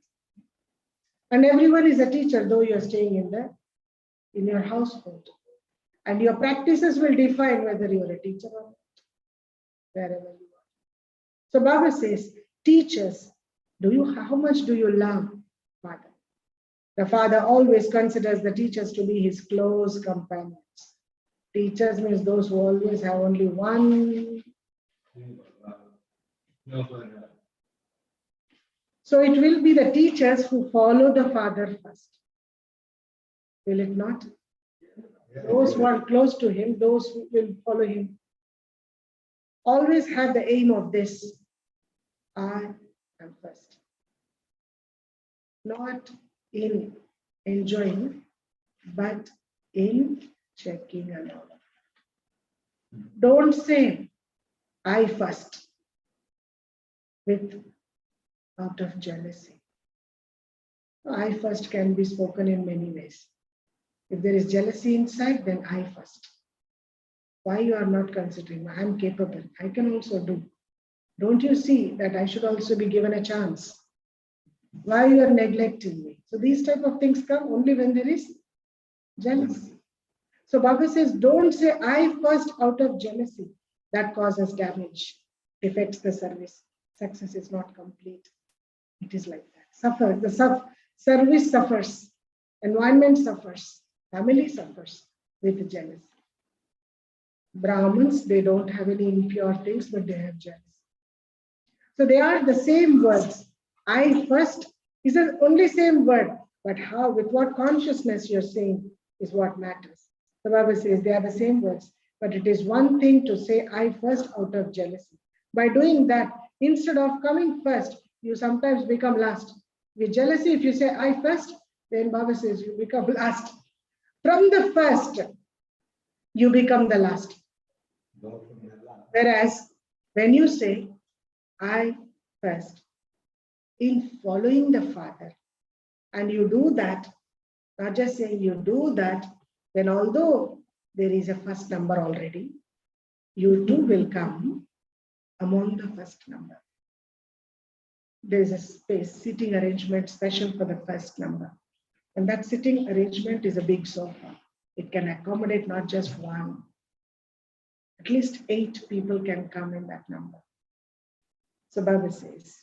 And everyone is a teacher, though you are staying in your household. And your practices will define whether you are a teacher or not, wherever you are. So Baba says, teachers, how much do you love Father? The Father always considers the teachers to be his close companions. Teachers means those who always have only one. So it will be the teachers who follow the Father first. Will it not? Those who are close to him, those who will follow him, always have the aim of this. I am first. Not in enjoying, but in checking and all. Don't say I first with out of jealousy. I first can be spoken in many ways. If there is jealousy inside, then I first. Why you are not considering? I am capable. I can also do. Don't you see that I should also be given a chance? Why you are neglecting me? So these type of things come only when there is jealousy. So Baba says, don't say I first out of jealousy. That causes damage, affects the service. Success is not complete. It is like that. Service suffers, environment suffers, family suffers with jealousy. Brahmins, they don't have any impure things, but they have jealousy. So they are the same words. I first is the only same word, but how, with what consciousness you're saying is what matters. The Bible says they are the same words, but it is one thing to say I first out of jealousy. By doing that, instead of coming first, you sometimes become last. With jealousy, if you say I first, then Baba says you become last. From the first, you become the last. Whereas when you say I first, in following the Father, and you do that, not just saying you do that, then although there is a first number already, you too will come among the first number. There is a space, seating arrangement special for the first number. And that sitting arrangement is a big sofa. It can accommodate not just one. At least 8 people can come in that number. So Baba says,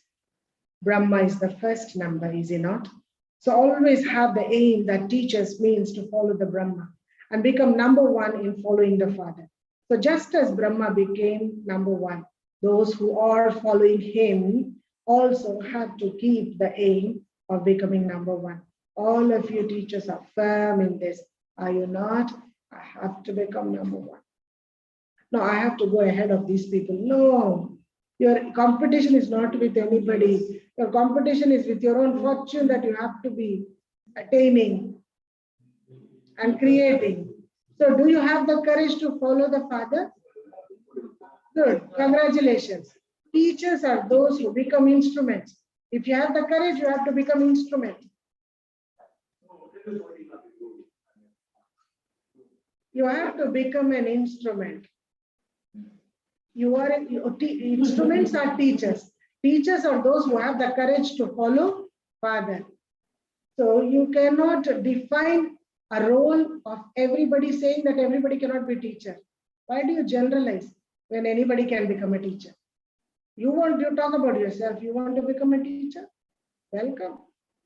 Brahma is the first number, is it not? So always have the aim that teaches means to follow the Brahma and become number one in following the Father. So just as Brahma became number one, those who are following him also have to keep the aim of becoming number one. All of you teachers are firm in this. Are you not? I have to become number one. No, I have to go ahead of these people. No, your competition is not with anybody. Your competition is with your own fortune that you have to be attaining and creating. So do you have the courage to follow the Father? Good, congratulations. Teachers are those who become instruments. If you have the courage, you have to become instrument. You have to become an instrument. Instruments are teachers. Teachers are those who have the courage to follow Father. So you cannot define a role of everybody saying that everybody cannot be teacher. Why do you generalize when anybody can become a teacher? You talk about yourself. You want to become a teacher? Welcome.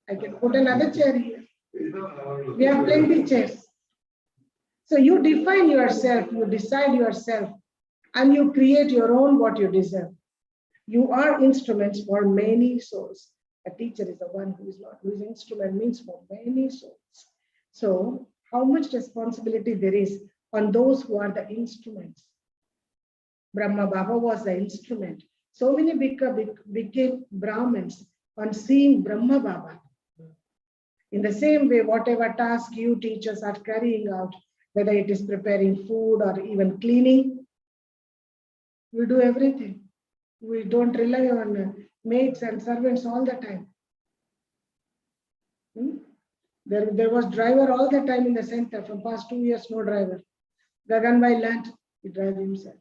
I can put another chair here. We have plenty chairs. So you define yourself, you decide yourself, and you create your own what you deserve. You are instruments for many souls. A teacher is the one who is not, whose instrument means for many souls. So how much responsibility there is on those who are the instruments. Brahma Baba was the instrument. So many became Brahmins on seeing Brahma Baba. In the same way, whatever task you teachers are carrying out, whether it is preparing food or even cleaning, we do everything. We don't rely on maids and servants all the time. There was driver all the time in the center. From past 2 years, no driver. Gaganbhai learned, he drives himself.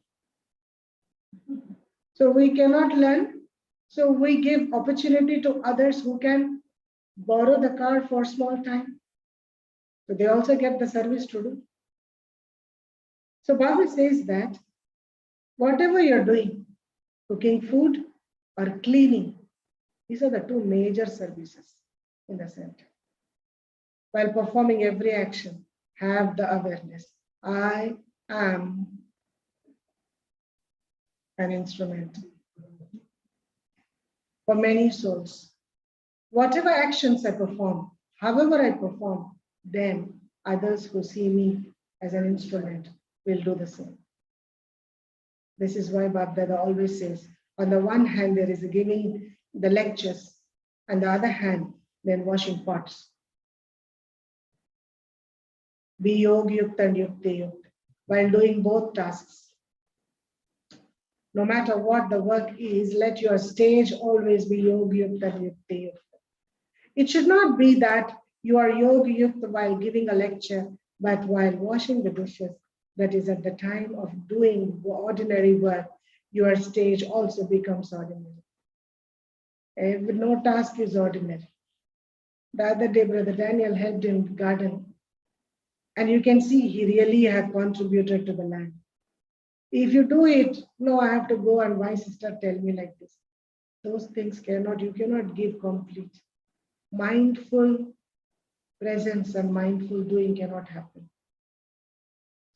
So we cannot learn. So we give opportunity to others who can borrow the car for small time. So they also get the service to do. So Baba says that whatever you're doing, cooking food or cleaning, these are the 2 major services in the center. While performing every action, have the awareness. I am an instrument for many souls. Whatever actions I perform, however I perform, then others who see me as an instrument will do the same. This is why Bab Dada always says, on the one hand, there is giving the lectures, and the other hand, then washing pots. Be Yog Yukt and Yukti Yukt while doing both tasks. No matter what the work is, let your stage always be Yog Yukt and Yukti Yukt. It should not be that you are Yog Yukt while giving a lecture, but while washing the dishes, that is at the time of doing ordinary work, your stage also becomes ordinary. No task is ordinary. The other day, Brother Daniel helped in the garden, and you can see he really had contributed to the land. If you do it, no, I have to go and my sister tell me like this. Those things you cannot give complete. Mindful presence and mindful doing cannot happen.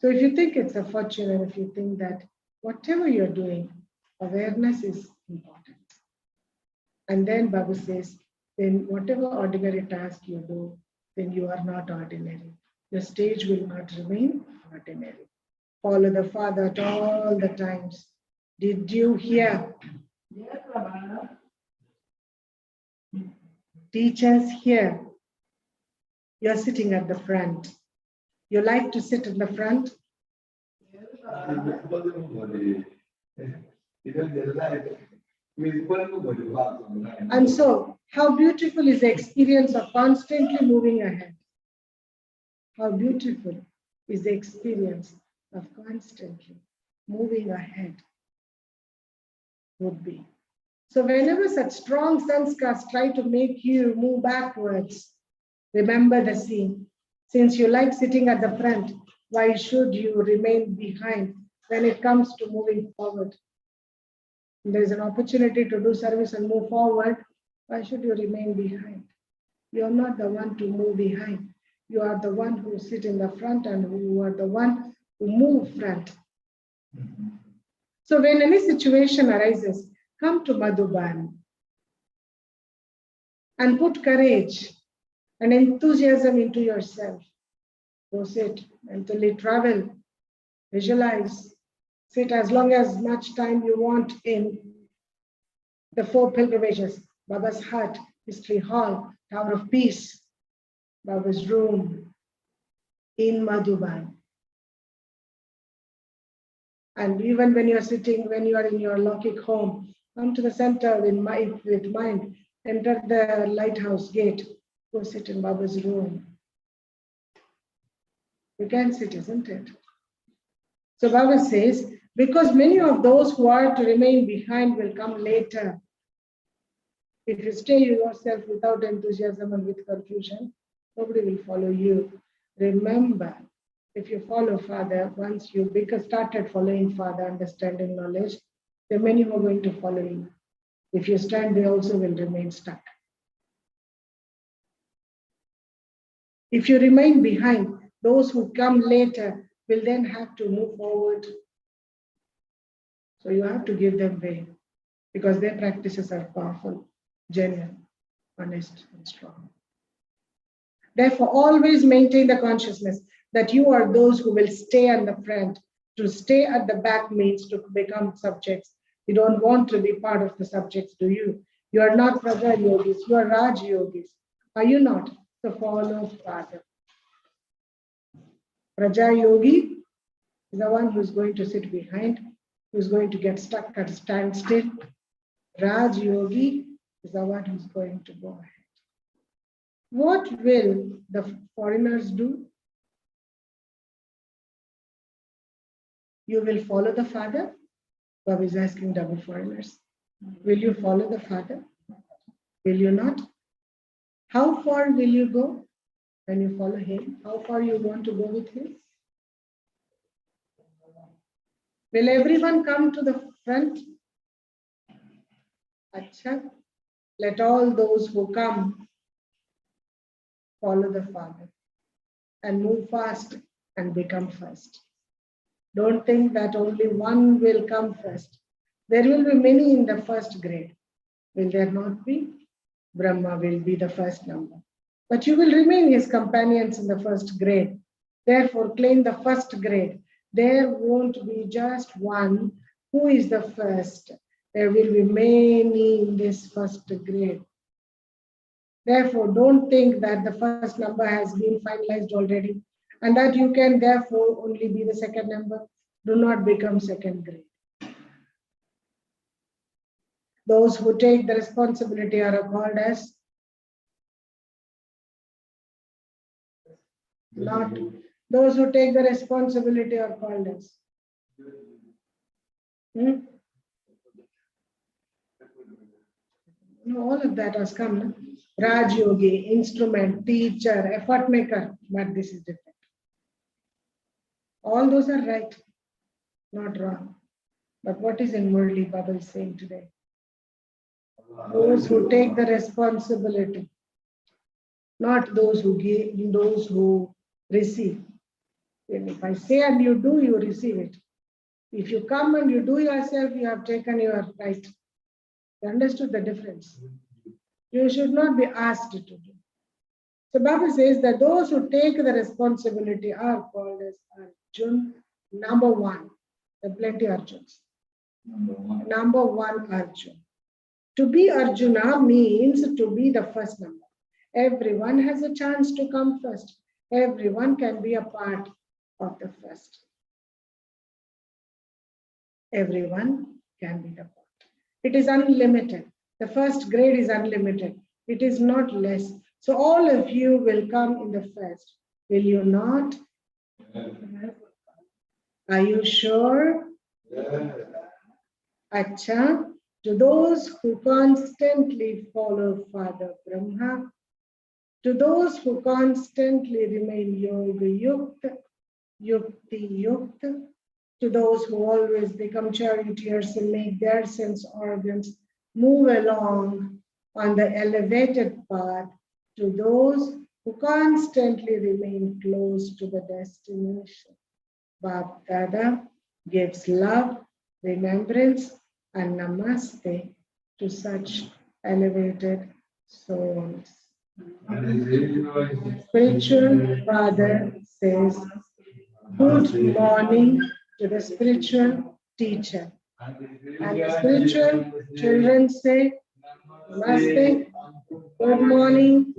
So if you think it's a fortune, and if you think that whatever you're doing, awareness is important. And then Babu says, then whatever ordinary task you do, then you are not ordinary. Your stage will not remain ordinary. Follow the Father at all the times. Did you hear? Teachers here. You're sitting at the front. You like to sit in the front? And so, how beautiful is the experience of constantly moving ahead? How beautiful is the experience of constantly moving ahead would be. So whenever such strong sanskars try to make you move backwards, remember the scene. Since you like sitting at the front, why should you remain behind when it comes to moving forward? There is an opportunity to do service and move forward. Why should you remain behind? You are not the one to move behind. You are the one who sit in the front and who are the one who move front. So when any situation arises, come to Madhuban and put courage and enthusiasm into yourself. Go sit, mentally travel, visualize, sit as long as much time you want in the 4 pilgrimages, Baba's hut, History Hall, Tower of Peace, Baba's room in Madhuban. And even when you're sitting, when you are in your Lokik home, come to the center with mind, enter the lighthouse gate, go sit in Baba's room. You can sit, isn't it? So Baba says, because many of those who are to remain behind will come later. If you stay yourself without enthusiasm and with confusion, nobody will follow you. Remember, if you follow Father, once you started following Father, understanding knowledge, there are many who are going to follow you. If you stand, they also will remain stuck. If you remain behind, those who come later will then have to move forward. So you have to give them way because their practices are powerful, genuine, honest, and strong. Therefore, always maintain the consciousness that you are those who will stay at the front. To stay at the back means to become subjects. You don't want to be part of the subjects, do you? You are not Praja Yogis, you are Raj Yogis. Are you not? So follow Father. Praja Yogi is the one who's going to sit behind, who's going to get stuck at a standstill. Raj Yogi is the one who's going to go ahead. What will the foreigners do? You will follow the Father? Baba is asking double foreigners. Will you follow the Father? Will you not? How far will you go when you follow him? How far you want to go with him? Will everyone come to the front? Acha. Let all those who come follow the Father and move fast and become first. Don't think that only one will come first. There will be many in the first grade. Will there not be? Brahma will be the first number. But you will remain his companions in the first grade. Therefore, claim the first grade. There won't be just one who is the first. There will be many in this first grade. Therefore, don't think that the first number has been finalized already and that you can therefore only be the second number. Do not become second grade. Those who take the responsibility are called as not. Those who take the responsibility are called as. No, all of that has come. Raj Yogi, instrument, teacher, effort maker, but this is different. All those are right, not wrong. But what is in Murli Baba saying today? Those who take the responsibility, not those who give, those who receive. And if I say and you do, you receive it. If you come and you do yourself, you have taken your right. You understood the difference. You should not be asked to do. So Baba says that those who take the responsibility are called as Arjun, number one. There are plenty of Arjuns. Number one Arjun. To be Arjuna means to be the first number. Everyone has a chance to come first. Everyone can be a part of the first. Everyone can be the part. It is unlimited. The first grade is unlimited. It is not less. So all of you will come in the first. Will you not? Are you sure? Acha. To those who constantly follow Father Brahma, to those who constantly remain Yoga Yukta, Yukti Yukta, to those who always become charioteers and make their sense organs move along on the elevated path, to those who constantly remain close to the destination. Bab Dada gives love, remembrance, and namaste to such elevated souls. Spiritual father says, good morning to the spiritual teacher. And the spiritual children say, namaste, good morning.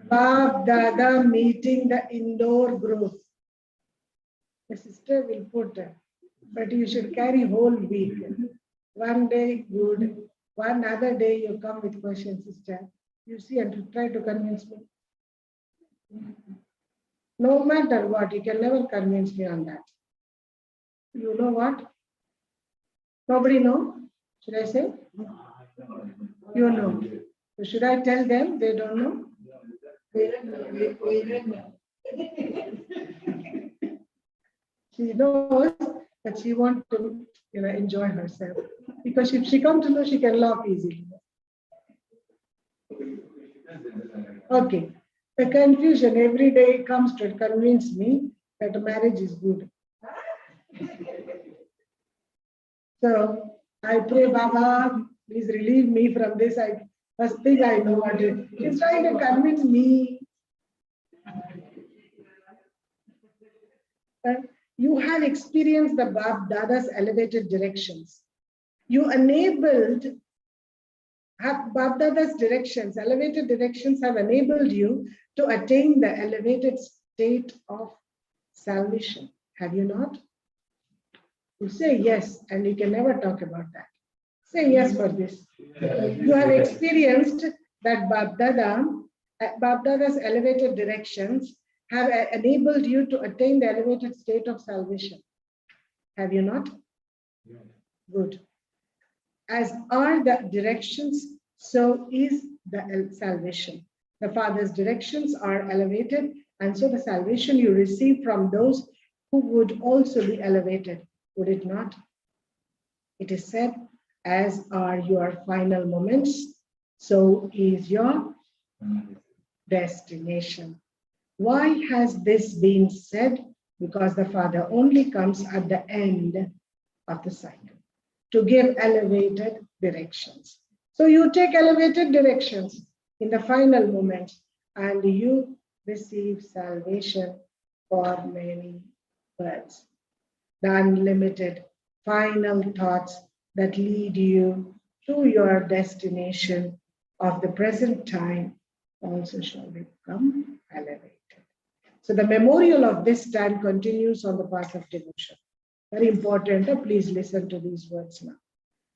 Bab Dada meeting the indoor group. The sister will put, but you should carry whole week. One day good, one other day you come with questions, sister. You see, and try to convince me. No matter what, you can never convince me on that. You know what? Nobody know? Should I say? You know. So should I tell them they don't know? She knows, but she wants to, enjoy herself. Because if she comes to know, she can laugh easily. Okay. The confusion every day comes to convince me that marriage is good. So I pray, Baba, please relieve me from this. First thing I know what it is. He's trying to convince me. You have experienced the Bab Dada's elevated directions. You enabled, Bab Dada's directions, elevated directions have enabled you to attain the elevated state of salvation. Have you not? You say yes, and you can never talk about that. Say yes for this. You have experienced that Bab Dada's elevated directions have enabled you to attain the elevated state of salvation. Have you not? Good. As are the directions, so is the salvation. The Father's directions are elevated, and so the salvation you receive from those who would also be elevated, would it not? It is said, as are your final moments, so is your destination. Why has this been said? Because the Father only comes at the end of the cycle. to give elevated directions. So you take elevated directions in the final moment and you receive salvation for many births. The unlimited final thoughts that lead you to your destination of the present time also shall become elevated. So the memorial of this stand continues on the path of devotion. Very important. Please listen to these words now.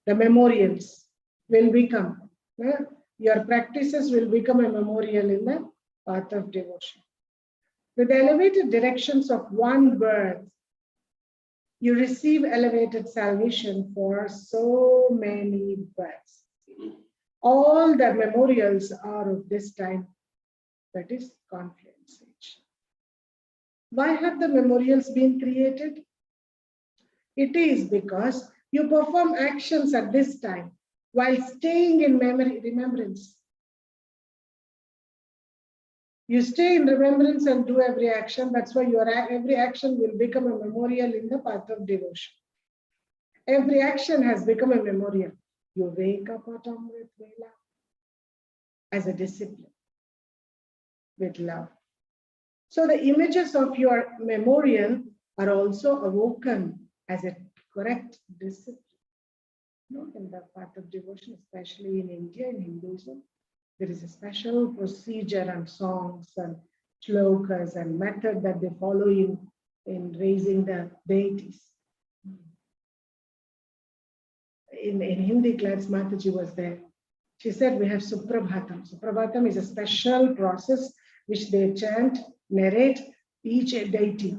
The memorials will become, your practices will become a memorial in the path of devotion. With the elevated directions of one birth, you receive elevated salvation for so many births. All the memorials are of this time, that is confluence age. Why have the memorials been created? It is because you perform actions at this time while staying in memory, remembrance. You stay in remembrance and do every action. That's why your every action will become a memorial in the path of devotion. Every action has become a memorial. You wake up at Amrit Vela as a discipline with love. So the images of your memorial are also awoken as a correct discipline. In the path of devotion, especially in India, in Hinduism, there is a special procedure and songs and shlokas and method that they follow in raising the deities. In Hindi class, Mataji was there. She said we have Suprabhatam. Suprabhatam is a special process which they chant, narrate each deity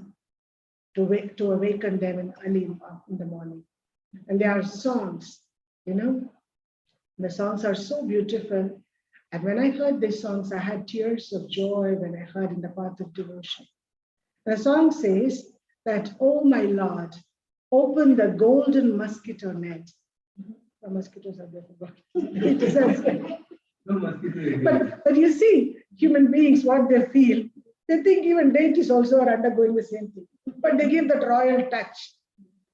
to awaken them in the morning. And there are songs, the songs are so beautiful. And when I heard these songs, I had tears of joy when I heard in the path of devotion. The song says that, oh my Lord, open the golden mosquito net. The mosquitoes are there. But you see, human beings, what they feel, they think even deities also are undergoing the same thing. But they give that royal touch.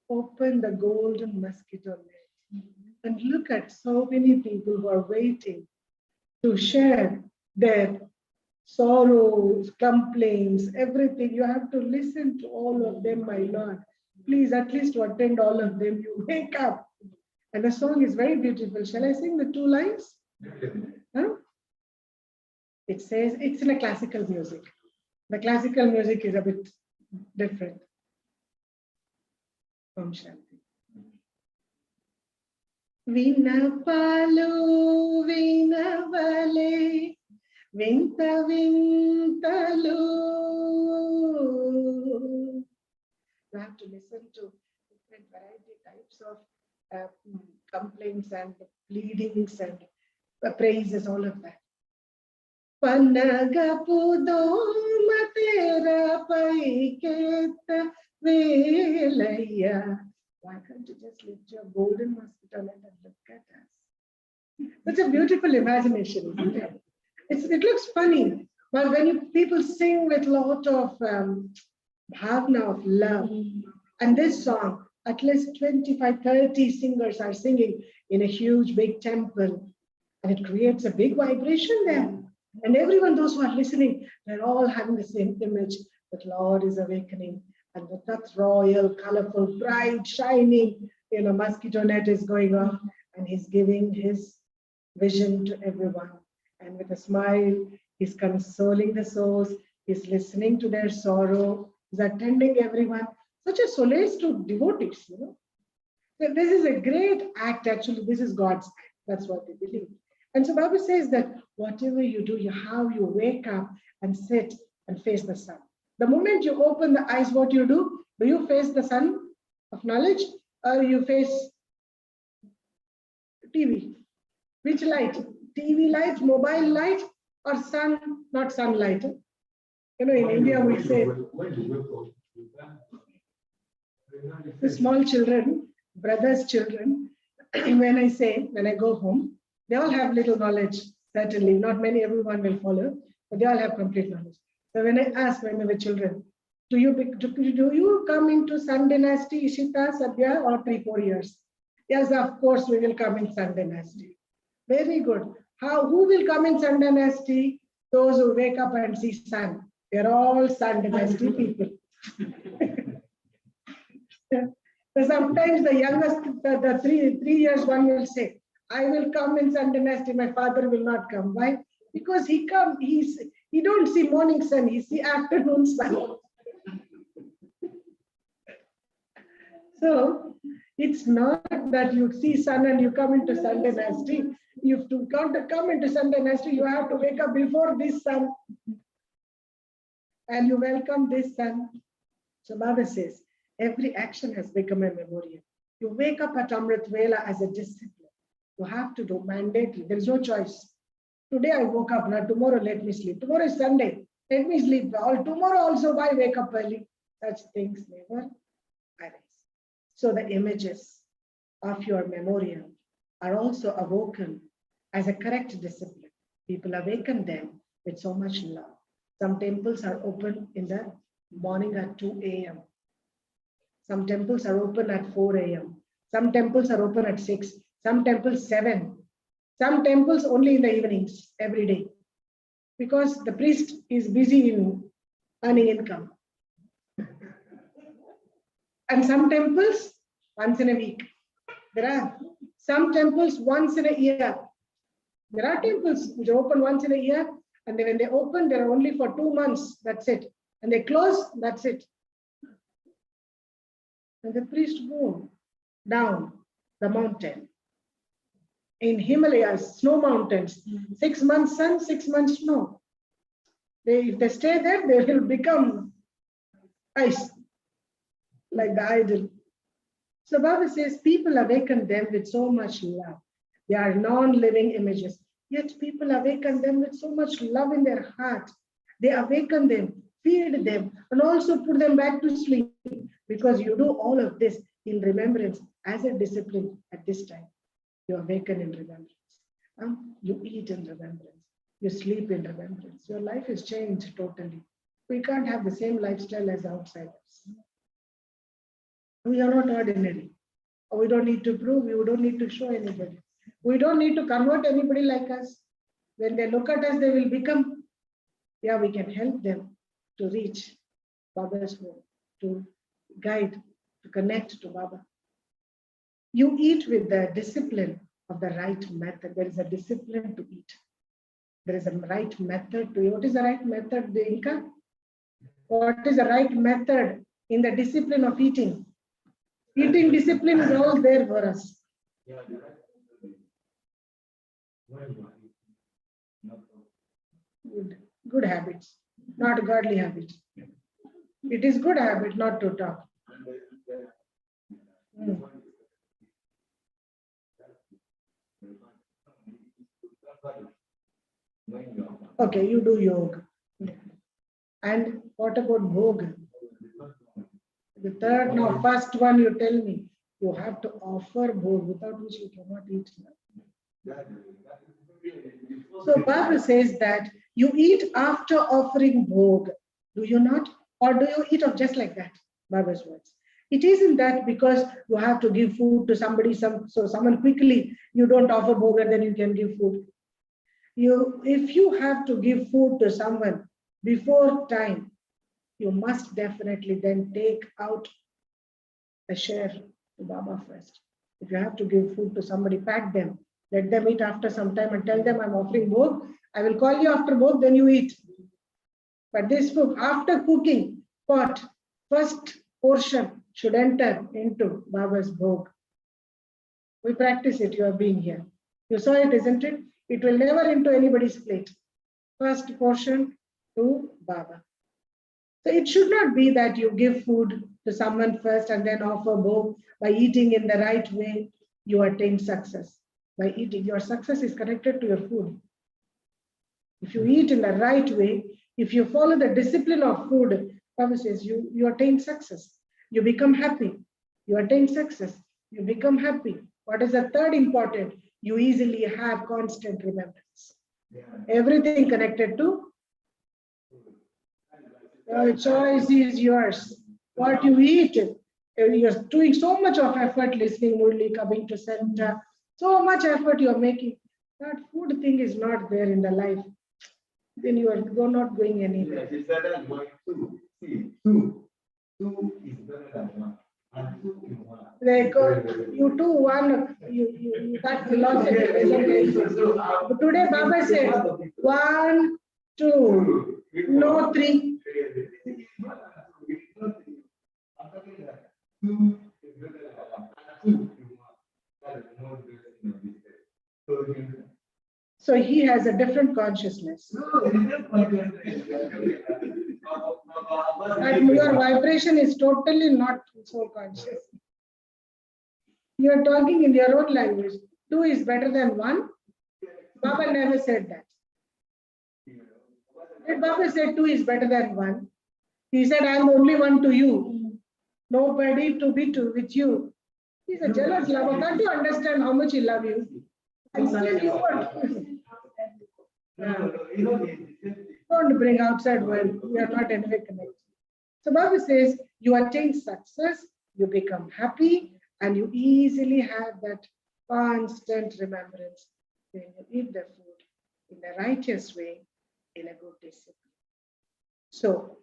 Open the golden mosquito net. And look at so many people who are waiting to share their sorrows, complaints, everything. You have to listen to all of them, my Lord. Please, at least to attend all of them. You wake up. And the song is very beautiful. Shall I sing the 2 lines? Huh? It says, it's in a classical music. The classical music is a bit different. Om Shanti. Vinapalu vinavale vinta vintalu. You have to listen to different variety types of complaints and pleadings and praises, all of that. Panagapudo matera paiketa velaya. Why can't you just lift your golden mosquito net and look at us? That's a beautiful imagination, isn't it? It looks funny, but when people sing with a lot of bhavna of love, and this song, at least 25, 30 singers are singing in a huge big temple, and it creates a big vibration there. And everyone, those who are listening, they're all having the same image that Lord is awakening. And that royal, colorful, bright, shining, mosquito net is going off, and he's giving his vision to everyone. And with a smile, he's consoling the souls, he's listening to their sorrow, he's attending everyone. Such a solace to devotees, So this is a great act, actually. This is God's act. That's what they believe. And so Baba says that whatever you do, how you wake up and sit and face the sun. The moment you open the eyes, what you do? Do you face the sun of knowledge, or you face TV? Which light? TV light, mobile light, or sun, not sunlight? In India we say the small children, brothers' children, when I go home, they all have little knowledge, certainly. Not many, everyone will follow, but they all have complete knowledge. So when I ask when they were children, do you come into Sun Dynasty, Ishita, Sadhya, or 3-4 years? Yes, of course, we will come in Sun dynasty. Very good. Who will come in Sun dynasty? Those who wake up and see sun. They're all Sun dynasty people. So sometimes the youngest, the three years one will say, I will come in Sun dynasty, my father will not come. Why? Because he don't see morning sun, he see afternoon sun. So it's not that you see sun and you come into Sun dynasty. If to come into Sun dynasty, you have to wake up before this sun and you welcome this sun. So Baba says, every action has become a memorial. You wake up at Amrit Vela as a discipline. You have to do mandatory. There is no choice. Today I woke up, now tomorrow let me sleep. Tomorrow is Sunday, let me sleep. Tomorrow also, why wake up early? Such things never arise. So the images of your memorial are also awoken as a correct discipline. People awaken them with so much love. Some temples are open in the morning at 2 a.m. Some temples are open at 4 a.m. Some temples are open at 6. Some temples 7. Some temples only in the evenings every day. Because the priest is busy in earning income. And some temples once in a week. There are some temples once in a year. There are temples which open once in a year, and then when they open, they're only for 2 months. That's it. And they close, that's it. And the priest go down the mountain. In Himalayas, snow mountains, 6 months sun, 6 months snow. If they stay there, they will become ice, like the idol. So Baba says, people awaken them with so much love. They are non-living images. Yet people awaken them with so much love in their heart. They awaken them, feed them, and also put them back to sleep. Because you do all of this in remembrance as a discipline at this time. You awaken in remembrance. You eat in remembrance. You sleep in remembrance. Your life is changed totally. We can't have the same lifestyle as outsiders. We are not ordinary. We don't need to prove, we don't need to show anybody. We don't need to convert anybody like us. When they look at us, they will become, we can help them to reach Baba's home, to guide, to connect to Baba. You eat with the discipline of the right method. There is a discipline to eat. There is a right method to eat. What is the right method, Inka? What is the right method in the discipline of eating? Eating discipline is all there for us. Good habits, not godly habits. It is good habit not to talk. Okay, you do yoga. And what about bhog? The third, no, first one you tell me. You have to offer bhog, without which you cannot eat. So Baba says that you eat after offering bhog. Do you not? Or do you eat of just like that? Baba's words. It isn't that because you have to give food to somebody, so someone quickly, you don't offer bhog and then you can give food. If you have to give food to someone before time, you must definitely then take out a share to Baba first. If you have to give food to somebody, pack them, let them eat after some time and tell them I'm offering bhog. I will call you after bhog, then you eat. But this food, after cooking pot, first portion should enter into Baba's bhog. We practice it, you have been here. You saw it, isn't it? It will never into anybody's plate. First portion to Baba. So it should not be that you give food to someone first and then offer bhog. By eating in the right way, you attain success. By eating, your success is connected to your food. If you eat in the right way, if you follow the discipline of food, Baba says you attain success. You become happy. You attain success. You become happy. What is the third important? You easily have constant remembrance. Everything connected to the choice is yours. What you eat, You're doing so much of effort listening, Murli, coming to center. So much effort you're making. That food thing is not there in the life. Then you're not going anywhere. Yes, it's better than one, two. See, two. Two is better than one. And two in one. Like you two, one, that philosophy resonates. But today Baba said, 1, 2, no 3. Two is better than one. And two in one. That is more better than this. So you So he has a different consciousness. And your vibration is totally not so conscious. You are talking in your own language. 2 is better than 1. Baba never said that. Did Baba said 2 is better than 1? He said, I am only one to you. Nobody to be with you. He's a jealous lover. Can't you understand how much he loves you? And still you want. Don't bring outside world. We are not anyway connected. So Baba says, you attain success, you become happy, and you easily have that constant remembrance when you eat the food in a righteous way, in a good discipline. So,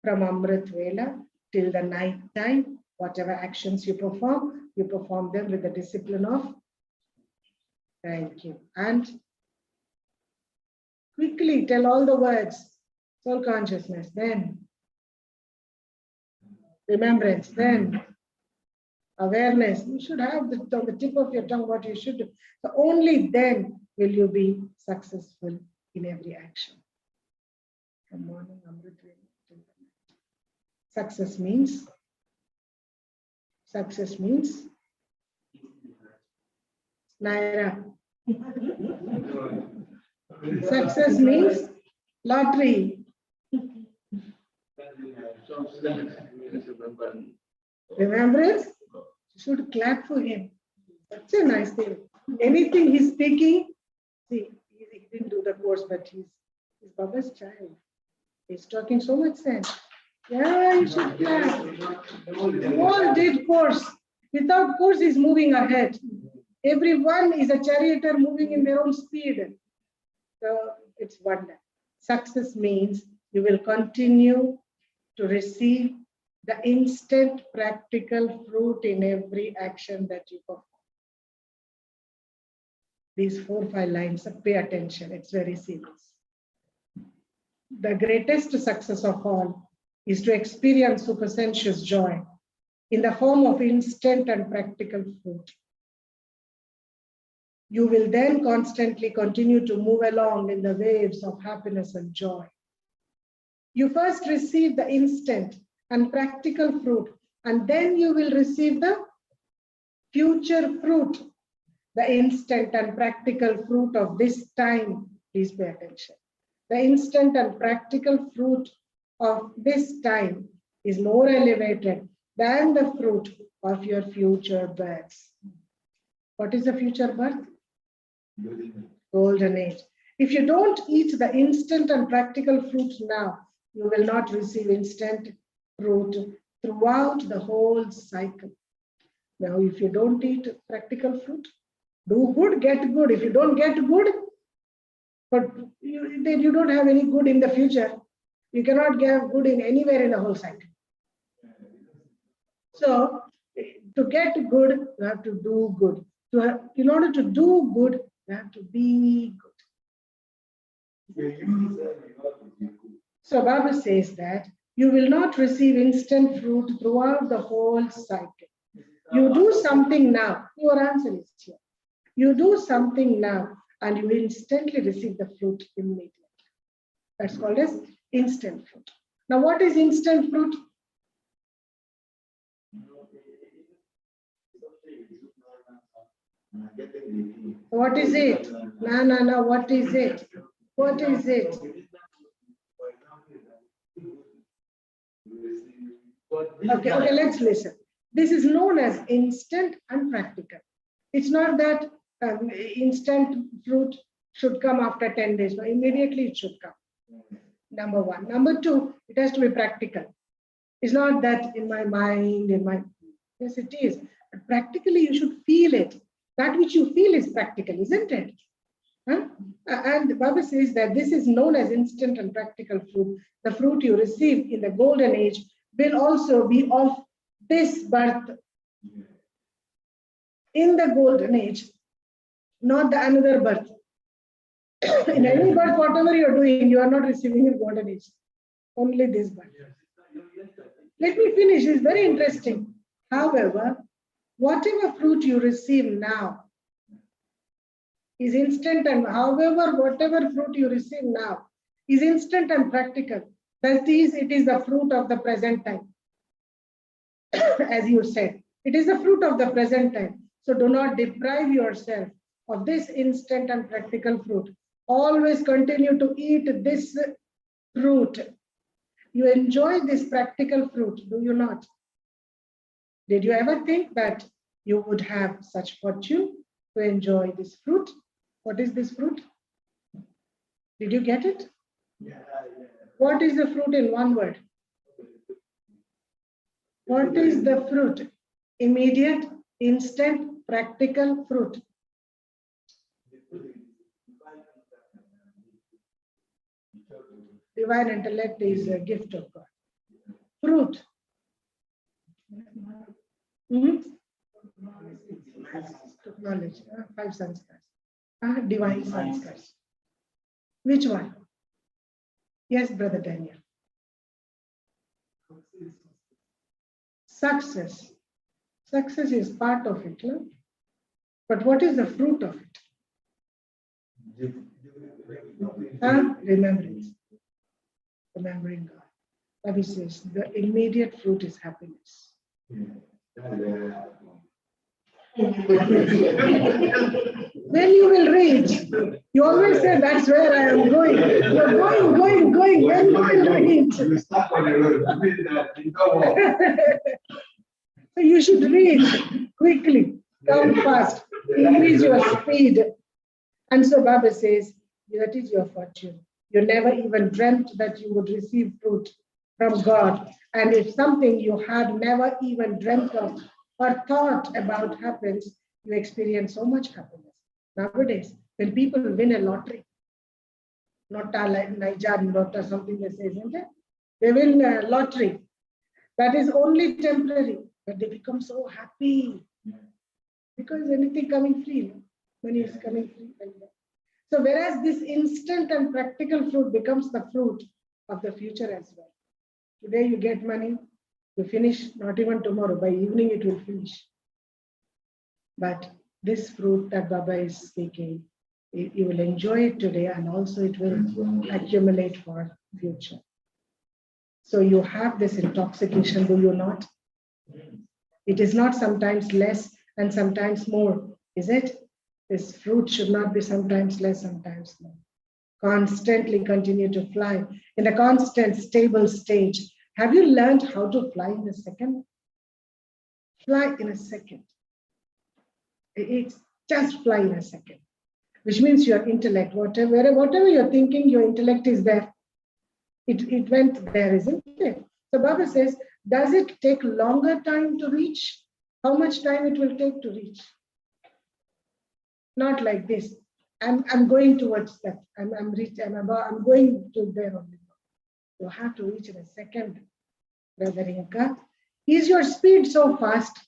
from Amrit Vela till the night time, whatever actions you perform them with the discipline of thank you. And quickly tell all the words, soul consciousness, then remembrance, then awareness. You should have on the tip of your tongue what you should do. So only then will you be successful in every action. From morning, Amrit Vela till the night. Success means Naira. Success means lottery. Remembrance, you should clap for him. Such a nice thing. Anything he's speaking, see, he didn't do the course, but he's Baba's child. He's talking so much sense. Yeah, you should clap. All did course. Without course, he's moving ahead. Everyone is a charioteer moving in their own speed. So it's wonder. Success means you will continue to receive the instant practical fruit in every action that you perform. These 4-5 lines, pay attention, it's very serious. The greatest success of all is to experience supersensuous joy in the form of instant and practical fruit. You will then constantly continue to move along in the waves of happiness and joy. You first receive the instant and practical fruit, and then you will receive the future fruit, the instant and practical fruit of this time. Please pay attention. The instant and practical fruit of this time is more elevated than the fruit of your future births. What is the future birth? Golden age. If you don't eat the instant and practical fruit now, you will not receive instant fruit throughout the whole cycle. Now, if you don't eat practical fruit, do good, get good. If you don't get good, but then you don't have any good in the future. You cannot get good in anywhere in the whole cycle. So, to get good, you have to do good. In order to do good, you have to be good. So Baba says that you will not receive instant fruit throughout the whole cycle. You do something now. Your answer is here. You do something now and you instantly receive the fruit immediately. That's called as instant fruit. Now, what is instant fruit? What is it? No. What is it? What is it? Okay, let's listen. This is known as instant and practical. It's not that instant fruit should come after 10 days, but immediately it should come. Number one. Number two, it has to be practical. It's not that in my mind, yes, it is. But practically, you should feel it. That which you feel is practical, isn't it? Huh? And Baba says that this is known as instant and practical fruit. The fruit you receive in the golden age will also be of this birth in the golden age, not the another birth. In any birth, whatever you're doing, you are not receiving in golden age. Only this birth. Let me finish. It's very interesting. However, whatever fruit you receive now is instant, and however, whatever fruit you receive now is instant and practical. That is, it is the fruit of the present time. As you said, it is the fruit of the present time. So do not deprive yourself of this instant and practical fruit. Always continue to eat this fruit. You enjoy this practical fruit, do you not? Did you ever think that you would have such fortune to enjoy this fruit? What is this fruit? Did you get it? Yeah. What is the fruit in one word? What is the fruit? Immediate, instant, practical fruit. Divine intellect is a gift of God. Fruit. Knowledge. 5 sanskars. Divine sanskars. Which one? Yes, Brother Daniel. Success. Success is part of it. No? But what is the fruit of it? Remembrance. Remembering God. Baba says the immediate fruit is happiness. When you will reach, you always say that's where I am going. You're going. When you will reach. So you should reach quickly, come fast, increase your speed. And so Baba says, that is your fortune. You never even dreamt that you would receive fruit from God. And if something you had never even dreamt of or thought about happens, you experience so much happiness. Nowadays, when people win a lottery, not like Niger, not something they say, isn't it? They win a lottery. That is only temporary, but they become so happy because anything coming free, money is coming free. So whereas this instant and practical fruit becomes the fruit of the future as well. Today you get money, you finish, not even tomorrow, by evening it will finish. But this fruit that Baba is speaking, you will enjoy it today and also it will accumulate for future. So you have this intoxication, do you not? It is not sometimes less and sometimes more, is it? This fruit should not be sometimes less, sometimes more. Constantly continue to fly in a constant, stable stage. Have you learned how to fly in a second? Fly in a second. It's just fly in a second, which means your intellect, whatever you're thinking, your intellect is there. It went there, isn't it? So Baba says, does it take longer time to reach? How much time it will take to reach? Not like this. I'm going towards that. I'm going to there only. You have to reach in a second, Brother Inka. Is your speed so fast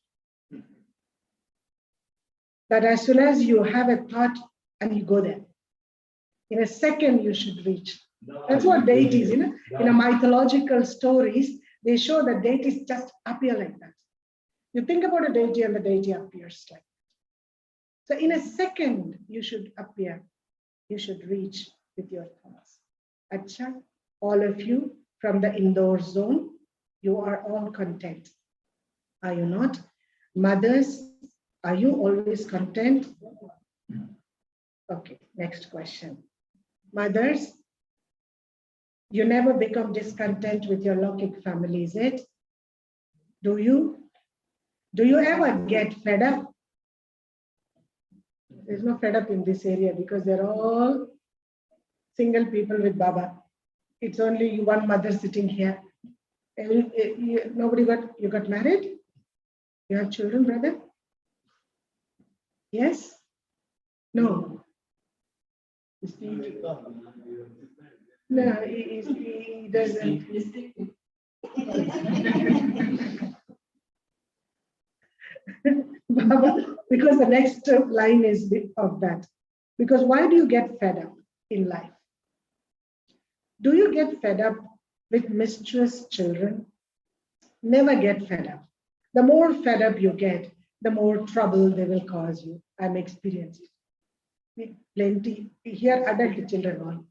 that as soon as you have a thought and you go there, in a second you should reach? That's what deities, in a mythological stories, they show that deities just appear like that. You think about a deity and the deity appears like that. So in a second, you should appear. You should reach with your thoughts. Acha, all of you from the indoor zone, you are all content. Are you not? Mothers, are you always content? Okay, next question. Mothers, you never become discontent with your Lokik family, is it? Do you? Do you ever get fed up? There's no fed up in this area because they're all single people with Baba. It's only one mother sitting here. Nobody you got married? You have children, brother? Yes? No. No, he doesn't. Baba, because the next line is of that. Because why do you get fed up in life? Do you get fed up with mischievous children? Never get fed up. The more fed up you get, the more trouble they will cause you. I'm experienced. Plenty. Here, adult children on.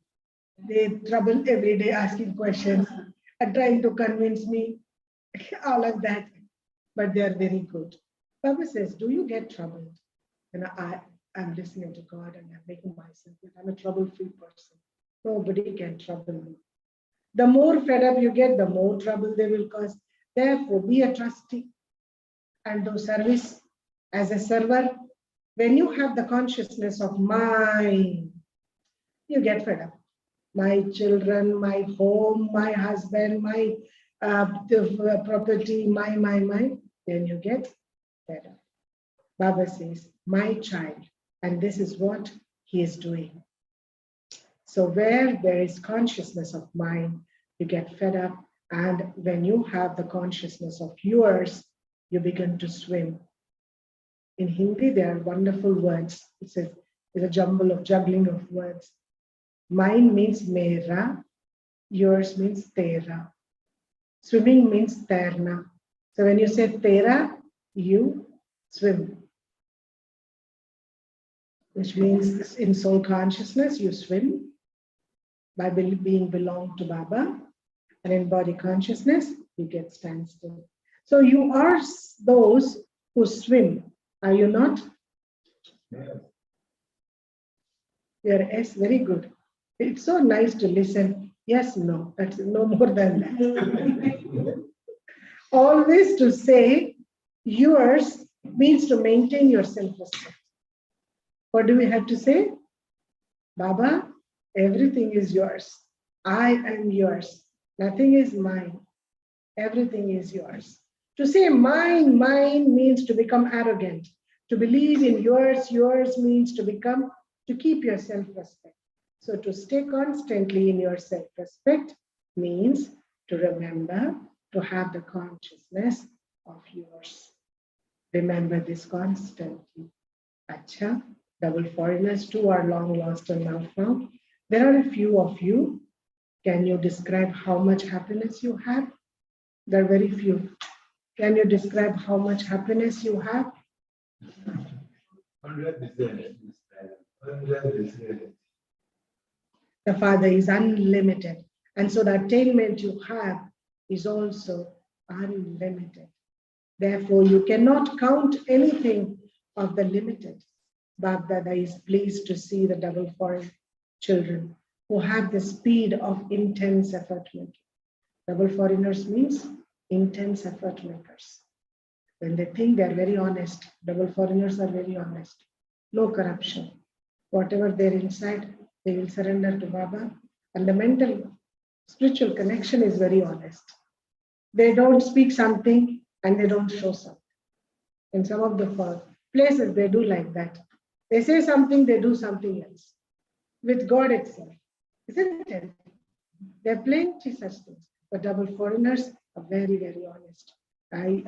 They trouble every day asking questions and trying to convince me, all of that. But they are very good. Baba says, do you get troubled? And I'm listening to God and I'm making myself, I'm a trouble-free person. Nobody can trouble me. The more fed up you get, the more trouble they will cause. Therefore, be a trustee and do service as a server. When you have the consciousness of mine, you get fed up. My children, my home, my husband, my property, my, then you get fed up. Baba says, my child, and this is what he is doing. So where there is consciousness of mind, you get fed up. And when you have the consciousness of yours, you begin to swim. In Hindi, there are wonderful words. It's a juggling of words. Mine means mera, yours means tera. Swimming means terna. So when you say tera, you swim. Which means in soul consciousness, you swim by being belong to Baba. And in body consciousness, you get standstill. So you are those who swim. Are you not? Yeah. Yes, very good. It's so nice to listen. Yes, no, that's no more than that. Always to say yours means to maintain your self-respect. What do we have to say? Baba, everything is yours. I am yours. Nothing is mine. Everything is yours. To say mine means to become arrogant. To believe in yours means to keep your self-respect. So to stay constantly in your self-respect means to remember to have the consciousness of yours. Remember this constantly. Acha, double foreigners too are long lost and now found. There are a few of you. Can you describe how much happiness you have? There are very few. Can you describe how much happiness you have? 100%. 100%. The Father is unlimited. And so the attainment you have is also unlimited. Therefore, you cannot count anything of the limited. Baba is pleased to see the double foreign children who have the speed of intense effort making. Double foreigners means intense effort makers. When they think they're very honest, double foreigners are very honest. No corruption. Whatever they're inside, they will surrender to Baba. And the mental, spiritual connection is very honest. They don't speak something and they don't show something. In some of the places, they do like that. They say something, they do something else. With God itself. Isn't it? There are plenty such things. But double foreigners are very, very honest. I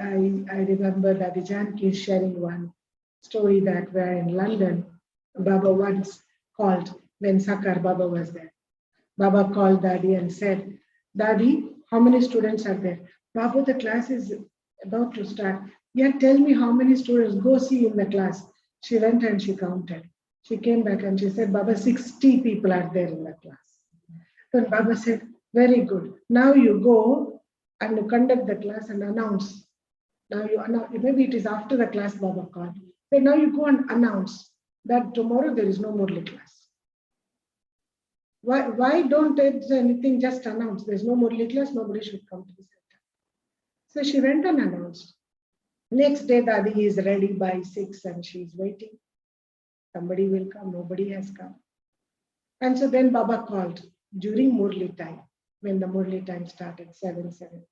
remember that Janki is sharing one story that we're in London. Baba once called when Sakar Baba was there. Baba called Daddy and said, Daddy, how many students are there? Baba, the class is about to start. Yeah, tell me how many students. Go see in the class. She went and she counted. She came back and she said, Baba, 60 people are there in the class. Then Baba said, very good. Now you go and you conduct the class and announce. Now you announce, maybe it is after the class Baba called. So now you go and announce that tomorrow there is no Murli class. Why don't they do anything, just announce there's no Murli class, nobody should come to the center. So she went and announced. Next day, Dadi is ready by 6 and she's waiting. Somebody will come, nobody has come. And so then Baba called during Murli time, when the Murli time started, 7:75.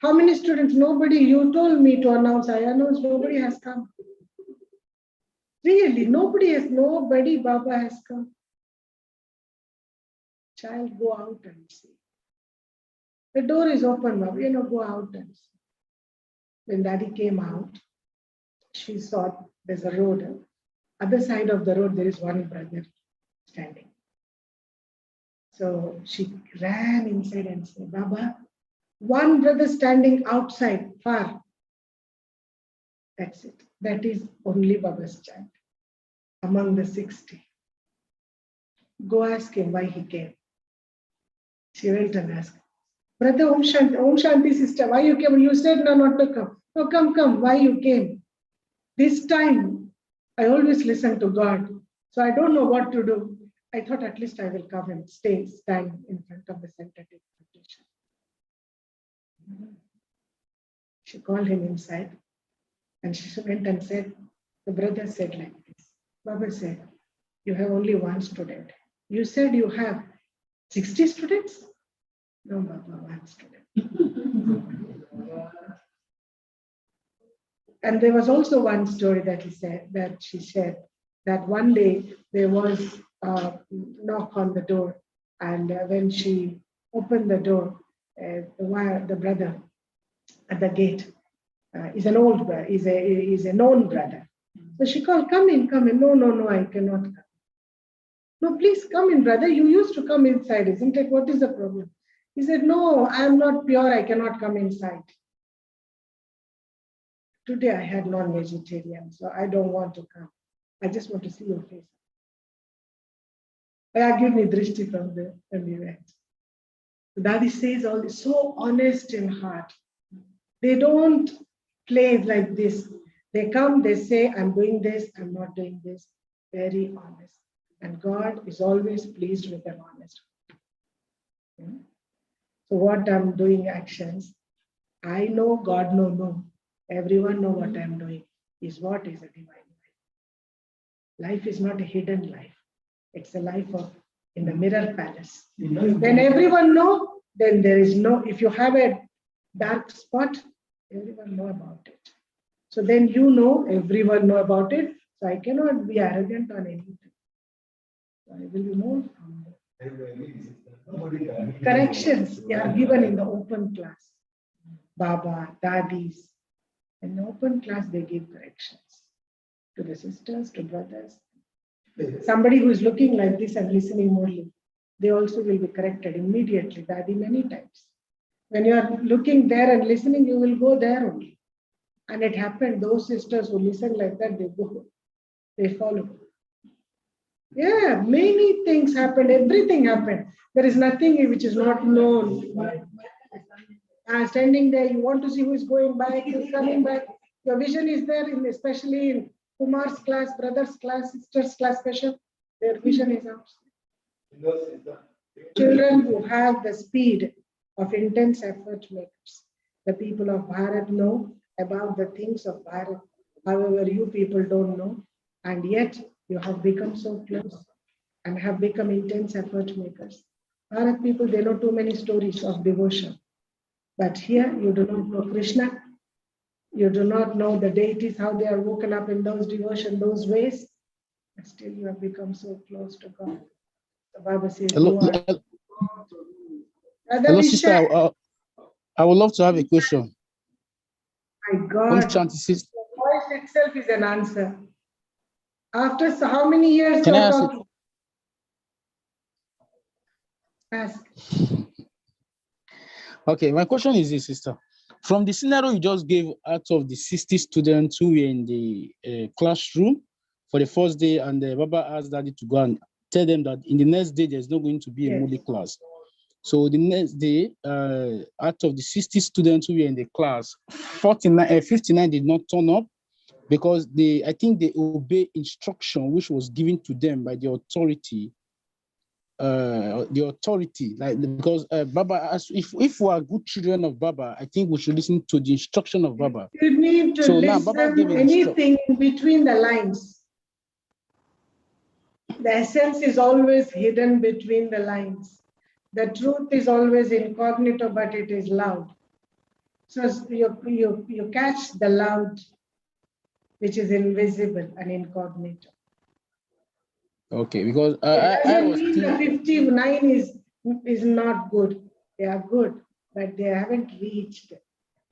How many students? Nobody. You told me to announce. I announced. Nobody has come. Really, nobody, Baba has come. Child, go out and see. The door is open, Baba. Go out and see. When Daddy came out, she saw there's a road. Other side of the road, there is one brother standing. So she ran inside and said, Baba, one brother standing outside, far. That's it. That is only Baba's child among the 60. Go ask him why he came. She went and asked, Brother Om Shanti sister, why you came? You said no, not to come. No, come. Why you came? This time, I always listen to God. So I don't know what to do. I thought at least I will come and stand in front of the center meditation. She called him inside and she went and said, the brother said like this. Baba said, you have only one student. You said you have 60 students? No, Baba, one student. And there was also one story that she shared, that one day there was a knock on the door, and when she opened the door, the brother at the gate is an old brother, is a known brother. So she called, come in. No, I cannot come. No, please come in, brother. You used to come inside, isn't it? What is the problem? He said, no, I am not pure. I cannot come inside. Today I had non-vegetarian, so I don't want to come. I just want to see your face. Give me drishti from the went. Daddy says all this, so honest in heart. They don't play like this. They come, they say, I'm doing this, I'm not doing this. Very honest. And God is always pleased with an honest. So what I'm doing actions, I know, God no. Everyone know what I'm doing. Is what is a divine life. Life is not a hidden life. It's a life of in the mirror palace. When everyone know, then there is no, if you have a dark spot, everyone know about it. So then you know, everyone know about it. So I cannot be arrogant on anything. So I will be more humble. Corrections are given in the open class. Baba, daddies. In the open class, they give corrections to the sisters, to brothers. Somebody who is looking like this and listening Murli, they also will be corrected immediately, Daddy, many times. When you are looking there and listening, you will go there only. And it happened, those sisters who listen like that, they go, they follow. Yeah, many things happened, everything happened. There is nothing which is not known. Standing there, you want to see who is going back, who is coming back. Your vision is there, especially in Kumar's class, brother's class, sister's class special. Their vision is outside. Children who have the speed of intense effort makers. The people of Bharat know about the things of Bharat. However, you people don't know. And yet, you have become so close and have become intense effort makers. Bharat people, they know too many stories of devotion. But here, you do not know Krishna. You do not know the deities, how they are woken up in those devotion, those ways. But still, you have become so close to God. The Bible says, hello sister. I would love to have a question. My God, the voice itself is an answer. After so how many years can I ask talking? Ask. Okay, my question is this, sister. From the scenario you just gave out of the 60 students who were in the classroom for the first day, and Baba asked Daddy to go and tell them that in the next day there's not going to be a Murli class. So the next day, out of the 60 students who were in the class, 59 did not turn up because I think they obey instruction which was given to them by the authority. Like, because Baba asked, if we are good children of Baba, I think we should listen to the instruction of Baba. You need to listen anything in between the lines. The essence is always hidden between the lines. The truth is always incognito, but it is loud. So you catch the loud, which is invisible and incognito. Okay, because It I doesn't was mean the thinking. 59 is not good. They are good, but they haven't reached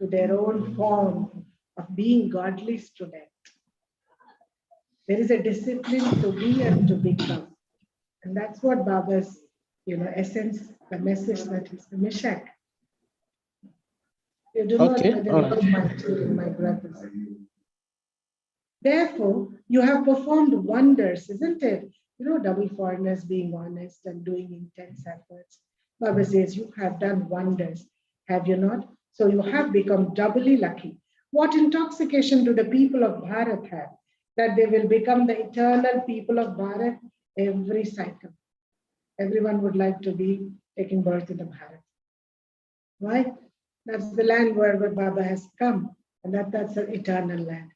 to their own form of being godly student. There is a discipline to be and to become. And that's what Baba's, essence, the message that is the Mishak. You do not Okay, all know right. my children, my brothers. Therefore, you have performed wonders, isn't it? Double foreigners being honest and doing intense efforts. Baba says, you have done wonders, have you not? So you have become doubly lucky. What intoxication do the people of Bharat have? That they will become the eternal people of Bharat every cycle. Everyone would like to be taking birth in the Bharat. Why? That's the land where Baba has come, and that's an eternal land.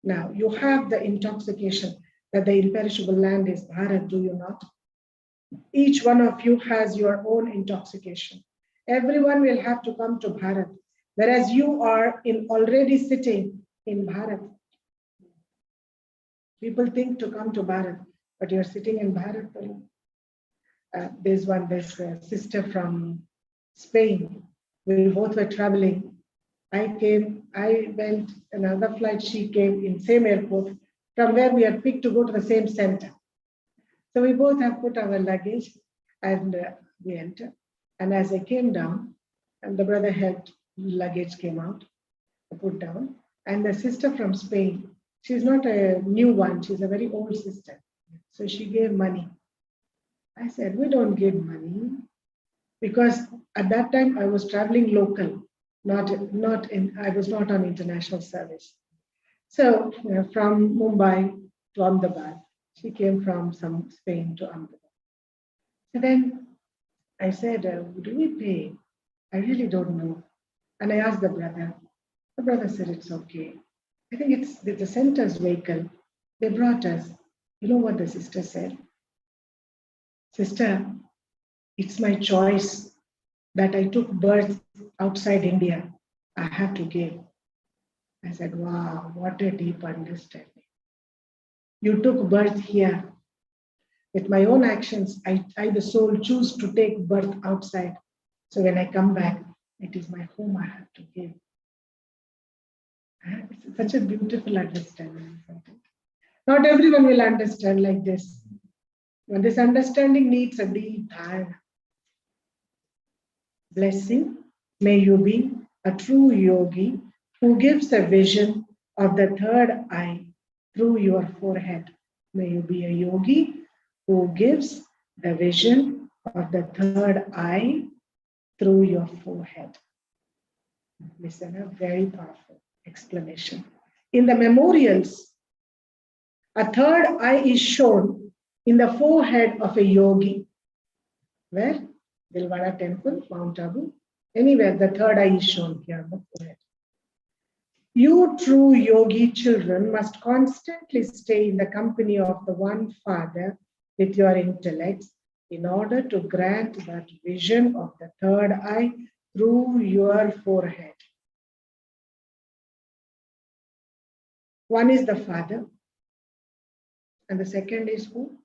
Now, you have the intoxication that the imperishable land is Bharat, do you not? Each one of you has your own intoxication. Everyone will have to come to Bharat, whereas you are already sitting in Bharat. People think to come to Bharat, but you're sitting in Bharat. There's sister from Spain. We both were traveling. I went another flight, she came in same airport from where we are picked to go to the same center. So we both have put our luggage and we entered. And as I came down, and the brother helped, luggage came out, put down. And the sister from Spain, she's not a new one, she's a very old sister. So she gave money. I said, we don't give money because at that time I was traveling local, I was not on international service. So from Mumbai to Ahmedabad, she came from some Spain to Ahmedabad. So then I said, do we pay? I really don't know. And I asked the brother. The brother said, it's okay. I think it's the center's vehicle. They brought us. You know what the sister said? Sister, it's my choice that I took birth outside India. I have to give. I said, wow, what a deep understanding. You took birth here. With my own actions, I, the soul, choose to take birth outside. So when I come back, it is my home I have to give. It's such a beautiful understanding, isn't it? Not everyone will understand like this. When this understanding needs a deep dharana. Blessing, may you be a true yogi who gives a vision of the third eye through your forehead. May you be a yogi who gives the vision of the third eye through your forehead. Listen, a very powerful explanation. In the memorials, a third eye is shown in the forehead of a yogi. Where? Dilwara temple, Mount Abu. Anywhere, the third eye is shown here on the forehead. You true yogi children must constantly stay in the company of the one Father with your intellects in order to grant that vision of the third eye through your forehead. One is the Father, and the second is who?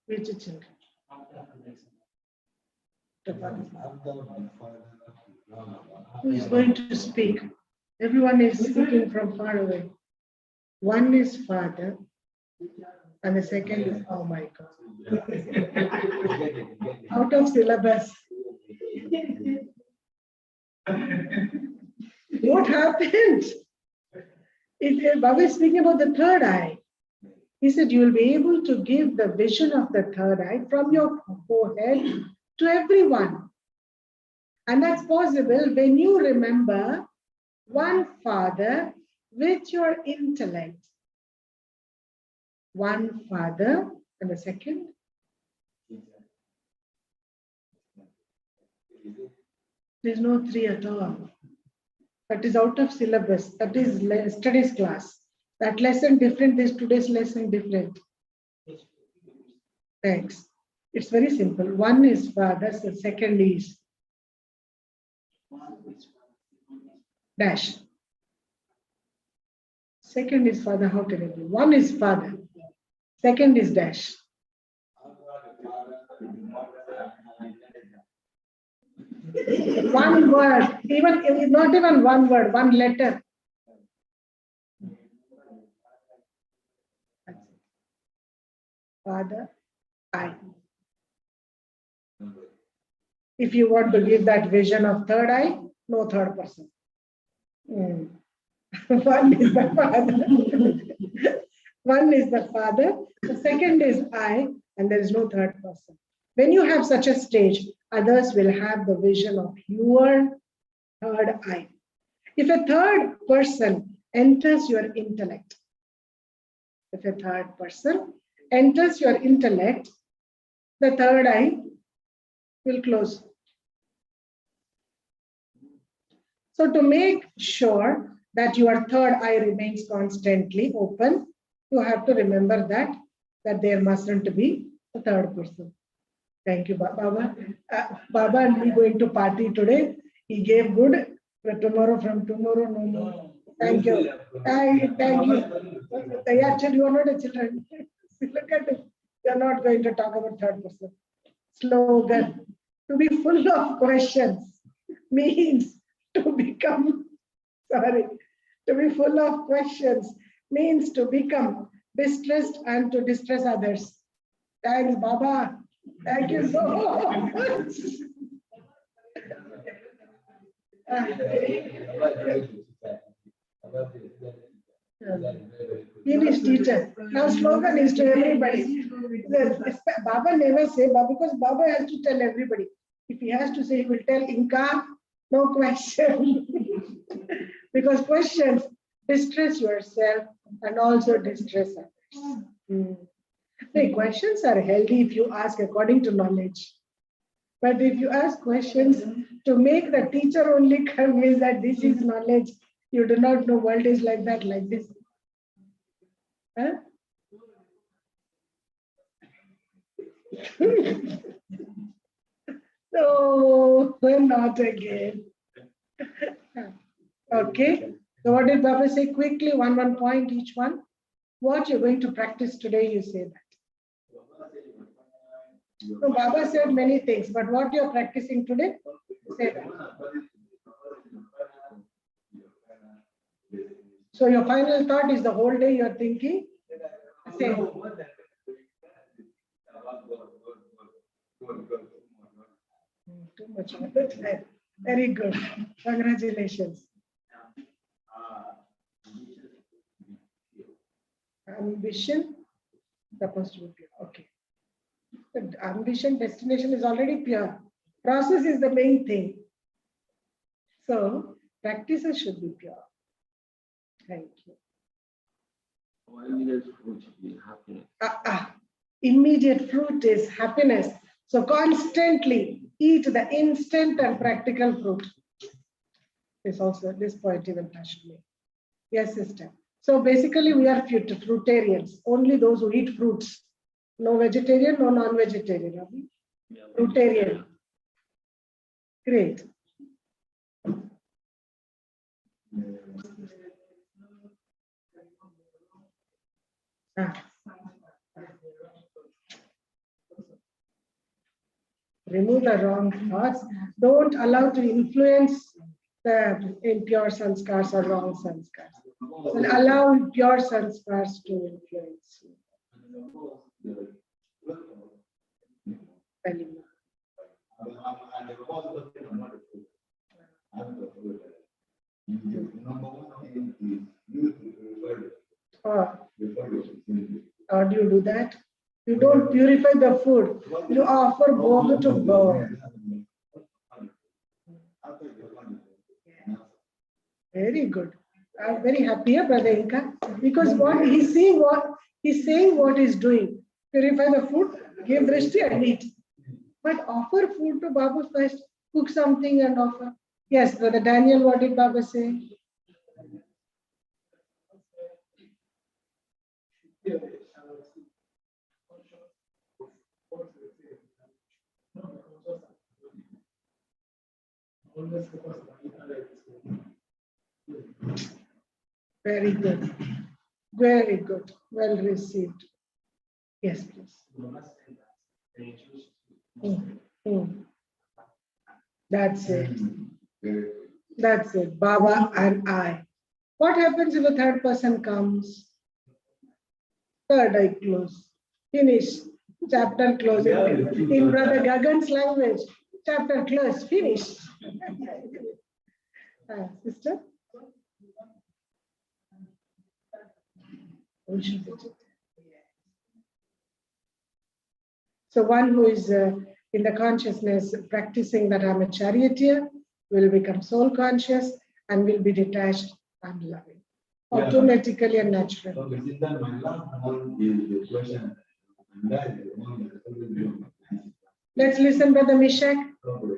Which children? Who is going to speak? Everyone is speaking from far away. One is Father, and the second is, oh my God, out of syllabus. What happened? Baba is speaking about the third eye. He said, you will be able to give the vision of the third eye from your forehead to everyone. And that's possible when you remember one Father with your intellect. One Father, and the second? There's no three at all. That is out of syllabus. That is studies class. That lesson different, this today's lesson different. Thanks. It's very simple. One is father, the second is dash. Second is father. How can it be? One is father. Second is dash. One word, even not even one word, one letter. Father, I. If you want to give that vision of third eye, no third person. One is the father. One is the father. The second is I, and there is no third person. When you have such a stage, others will have the vision of your third eye. If a third person enters your intellect, if a third person enters your intellect, the third eye will close. So to make sure that your third eye remains constantly open, you have to remember that there mustn't be a third person. Thank you, Baba. Baba and me going to party today. He gave good. But from tomorrow, no more. Thank you. Thank you. Actually, you are not a children. Look at it. You are not going to talk about third person. Slogan. To be full of questions means to become, to be full of questions means to become distressed and to distress others. Thanks, Baba. Thank you so much. English teacher. Now slogan is to everybody. Baba never say, because Baba has to tell everybody. If he has to say, he will tell Inca, no question. Because questions distress yourself and also distress others. The questions are healthy if you ask according to knowledge. But if you ask questions to make the teacher only convince that this is knowledge, you do not know world is like that, like this. Huh? No, not again. Okay. So what did Baba say? Quickly, one point each one. What you're going to practice today, you say that. So Baba said many things, but what you're practicing today, say that. So your final thought is the whole day you're thinking? Say. Too much of the time. Very good. Congratulations. Ambition supposed to be pure. Okay. The ambition destination is already pure. Process is the main thing. So practices should be pure. Thank you. Immediate fruit is happiness. Immediate fruit is happiness. So constantly eat the instant and practical fruit. This point even touched me. Yes, sister. So basically we are fruitarians. Only those who eat fruits. No vegetarian, no non-vegetarian. Fruitarian. Great. Remove the wrong thoughts. Don't allow to influence the impure sanskars or wrong sanskars. And allow pure sanskars to influence you. How do you do that? You don't purify the food. You offer bhoga to God. Very good. I'm very happy, Brother Inka, because he's saying what he's doing. Purify the food, give drishti and eat. But offer food to Baba first. Cook something and offer. Yes, Brother Daniel, what did Baba say? Very good. Very good. Well received. Yes, please. Mm. That's it. That's it. Baba and I. What happens if a third person comes? Third eye close. Finish. Chapter close. In Brother Gagan's language, chapter close. Finish. Sister? So one who is in the consciousness practicing that I'm a charioteer will become soul conscious and will be detached and loving. Automatically and naturally. So my last one is the question. And that is the one that always be on my mind. Let's listen, Brother Mishak.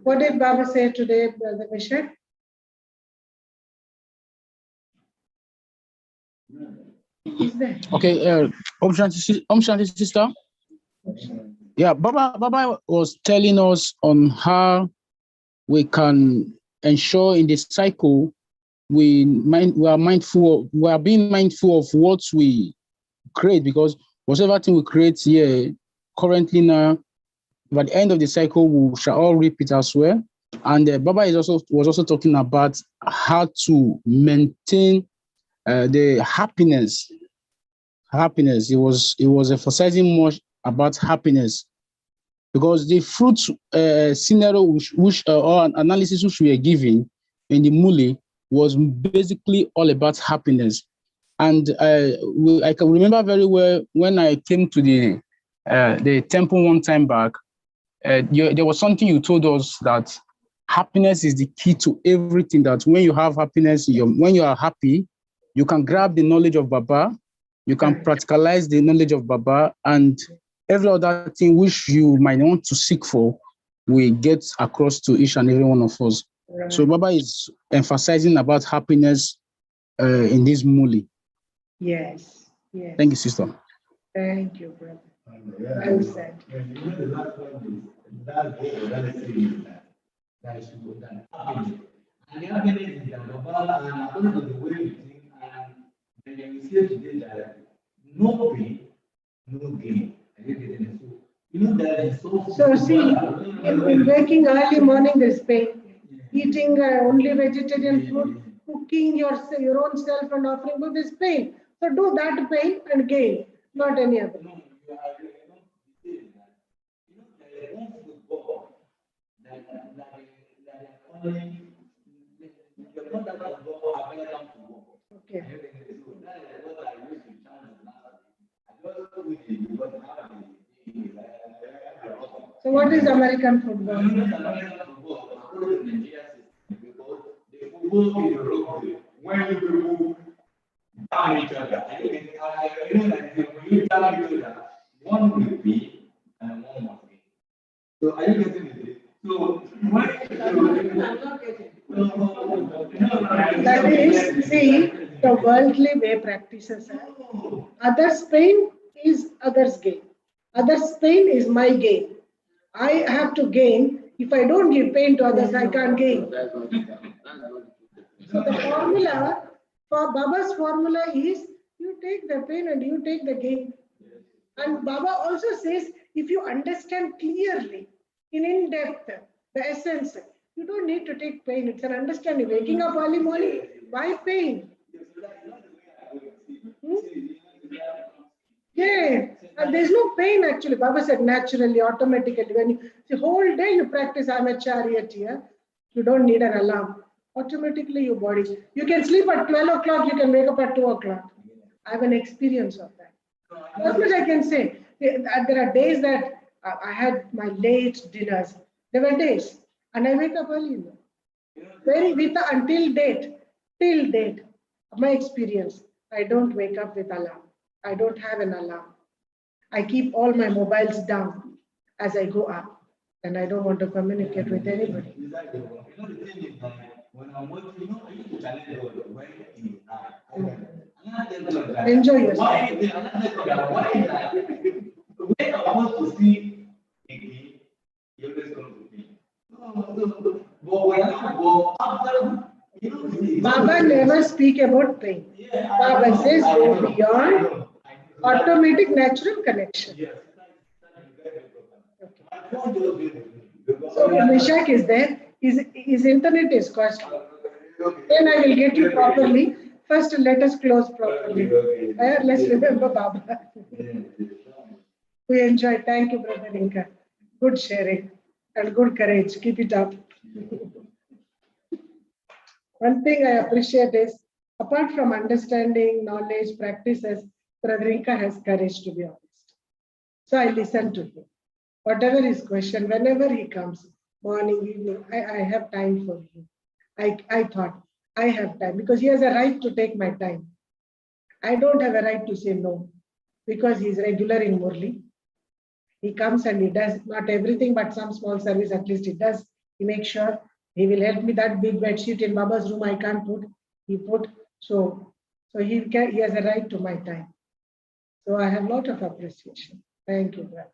What did Baba say today, Brother Mishak? Is there? Okay, Om Shanti, sister. Yeah, Baba was telling us on how we can ensure in the cycle we are being mindful of what we create, because whatever thing we create here currently now, by the end of the cycle, we shall all reap it as well. And Baba was also talking about how to maintain the happiness. He was emphasizing much about happiness, because the fruit scenario which or analysis which we are giving in the Murli was basically all about happiness. And I can remember very well when I came to the temple one time back, there was something you told us, that happiness is the key to everything. That when you have happiness, when you are happy, you can grab the knowledge of Baba, you can practicalize the knowledge of Baba, and every other thing which you might want to seek for, we get across to each and every one of us. Right. So Baba is emphasizing about happiness in this Murli. Yes, yes. Thank you, sister. Thank you, brother. Well said. The last one is that is that happiness. And the happiness is about, and according to the way you think, and then you see today that no pain, no gain. So see, in waking early morning, there's pain. Eating only vegetarian food, cooking your own self and offering food, there's pain. So do that pain and gain, not any other. Okay. So what is American football? When you down each other, you down each other, one will be and one must be. So are you getting it? So that is, see, the worldly way practices are. Others' pain is others' gain. Others' pain is my gain. I have to gain. If I don't give pain to others, I can't gain. So the formula for Baba's formula is you take the pain and you take the gain. And Baba also says, if you understand clearly, in depth, the essence, you don't need to take pain. It's an understanding. Waking up early morning, why pain? Yeah, and there's no pain actually. Baba said naturally, automatically. When you the whole day you practice, I'm a charioteer, you don't need an alarm. Automatically your body. You can sleep at 12 o'clock, you can wake up at 2 o'clock. I have an experience of that. That's what I can say. There are days that I had my late dinners. There were days, and I wake up early. Until date, my experience, I don't wake up with alarm. I don't have an alarm. I keep all my mobiles down as I go up, and I don't want to communicate with anybody. Enjoy yourself. When I want to see again, you always come to me. But when I go after, you know, Baba never speak about pain. Baba says go beyond automatic natural connection. Yes. So Mishak is there. His internet is costly. Then I will get you properly. First, let us close properly. Let's remember Baba. We enjoy. Thank you, Brother Inka. Good sharing and good courage. Keep it up. One thing I appreciate is, apart from understanding, knowledge, practices, Brother Inka has courage, to be honest. So I listen to him. Whatever his question, whenever he comes, morning, evening, I have time for him. I thought I have time because he has a right to take my time. I don't have a right to say no because he's regular in Murli. He comes and he does not everything, but some small service at least he does. He makes sure he will help me. That big bed sheet in Baba's room I can't put. He put so he has a right to my time. So I have a lot of appreciation. Thank you, brother.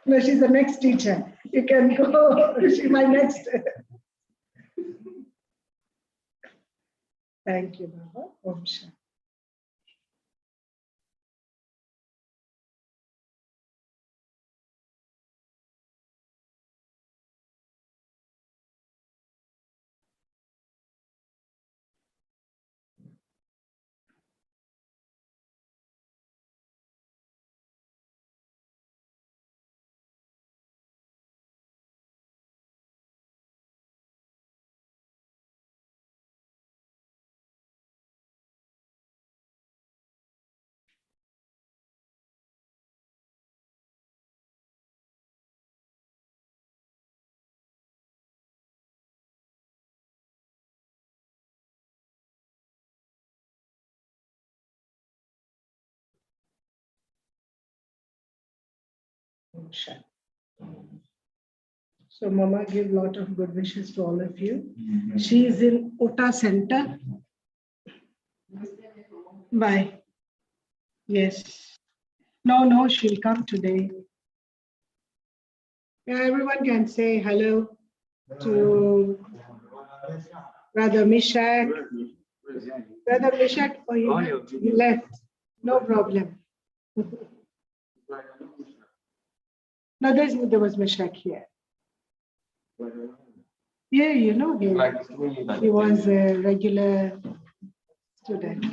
No, she's the next teacher. You can go. She's my next. Thank you, Baba. Om Shanti. Om Shanti. So Mama give lot of good wishes to all of you. She is in Ota Center. Bye. Yes. No, she'll come today. Yeah, everyone can say hello to Brother Mishak. Brother Mishak, oh, he left. No problem. No, there was Mishak here. Yeah, you know him. He was a regular student.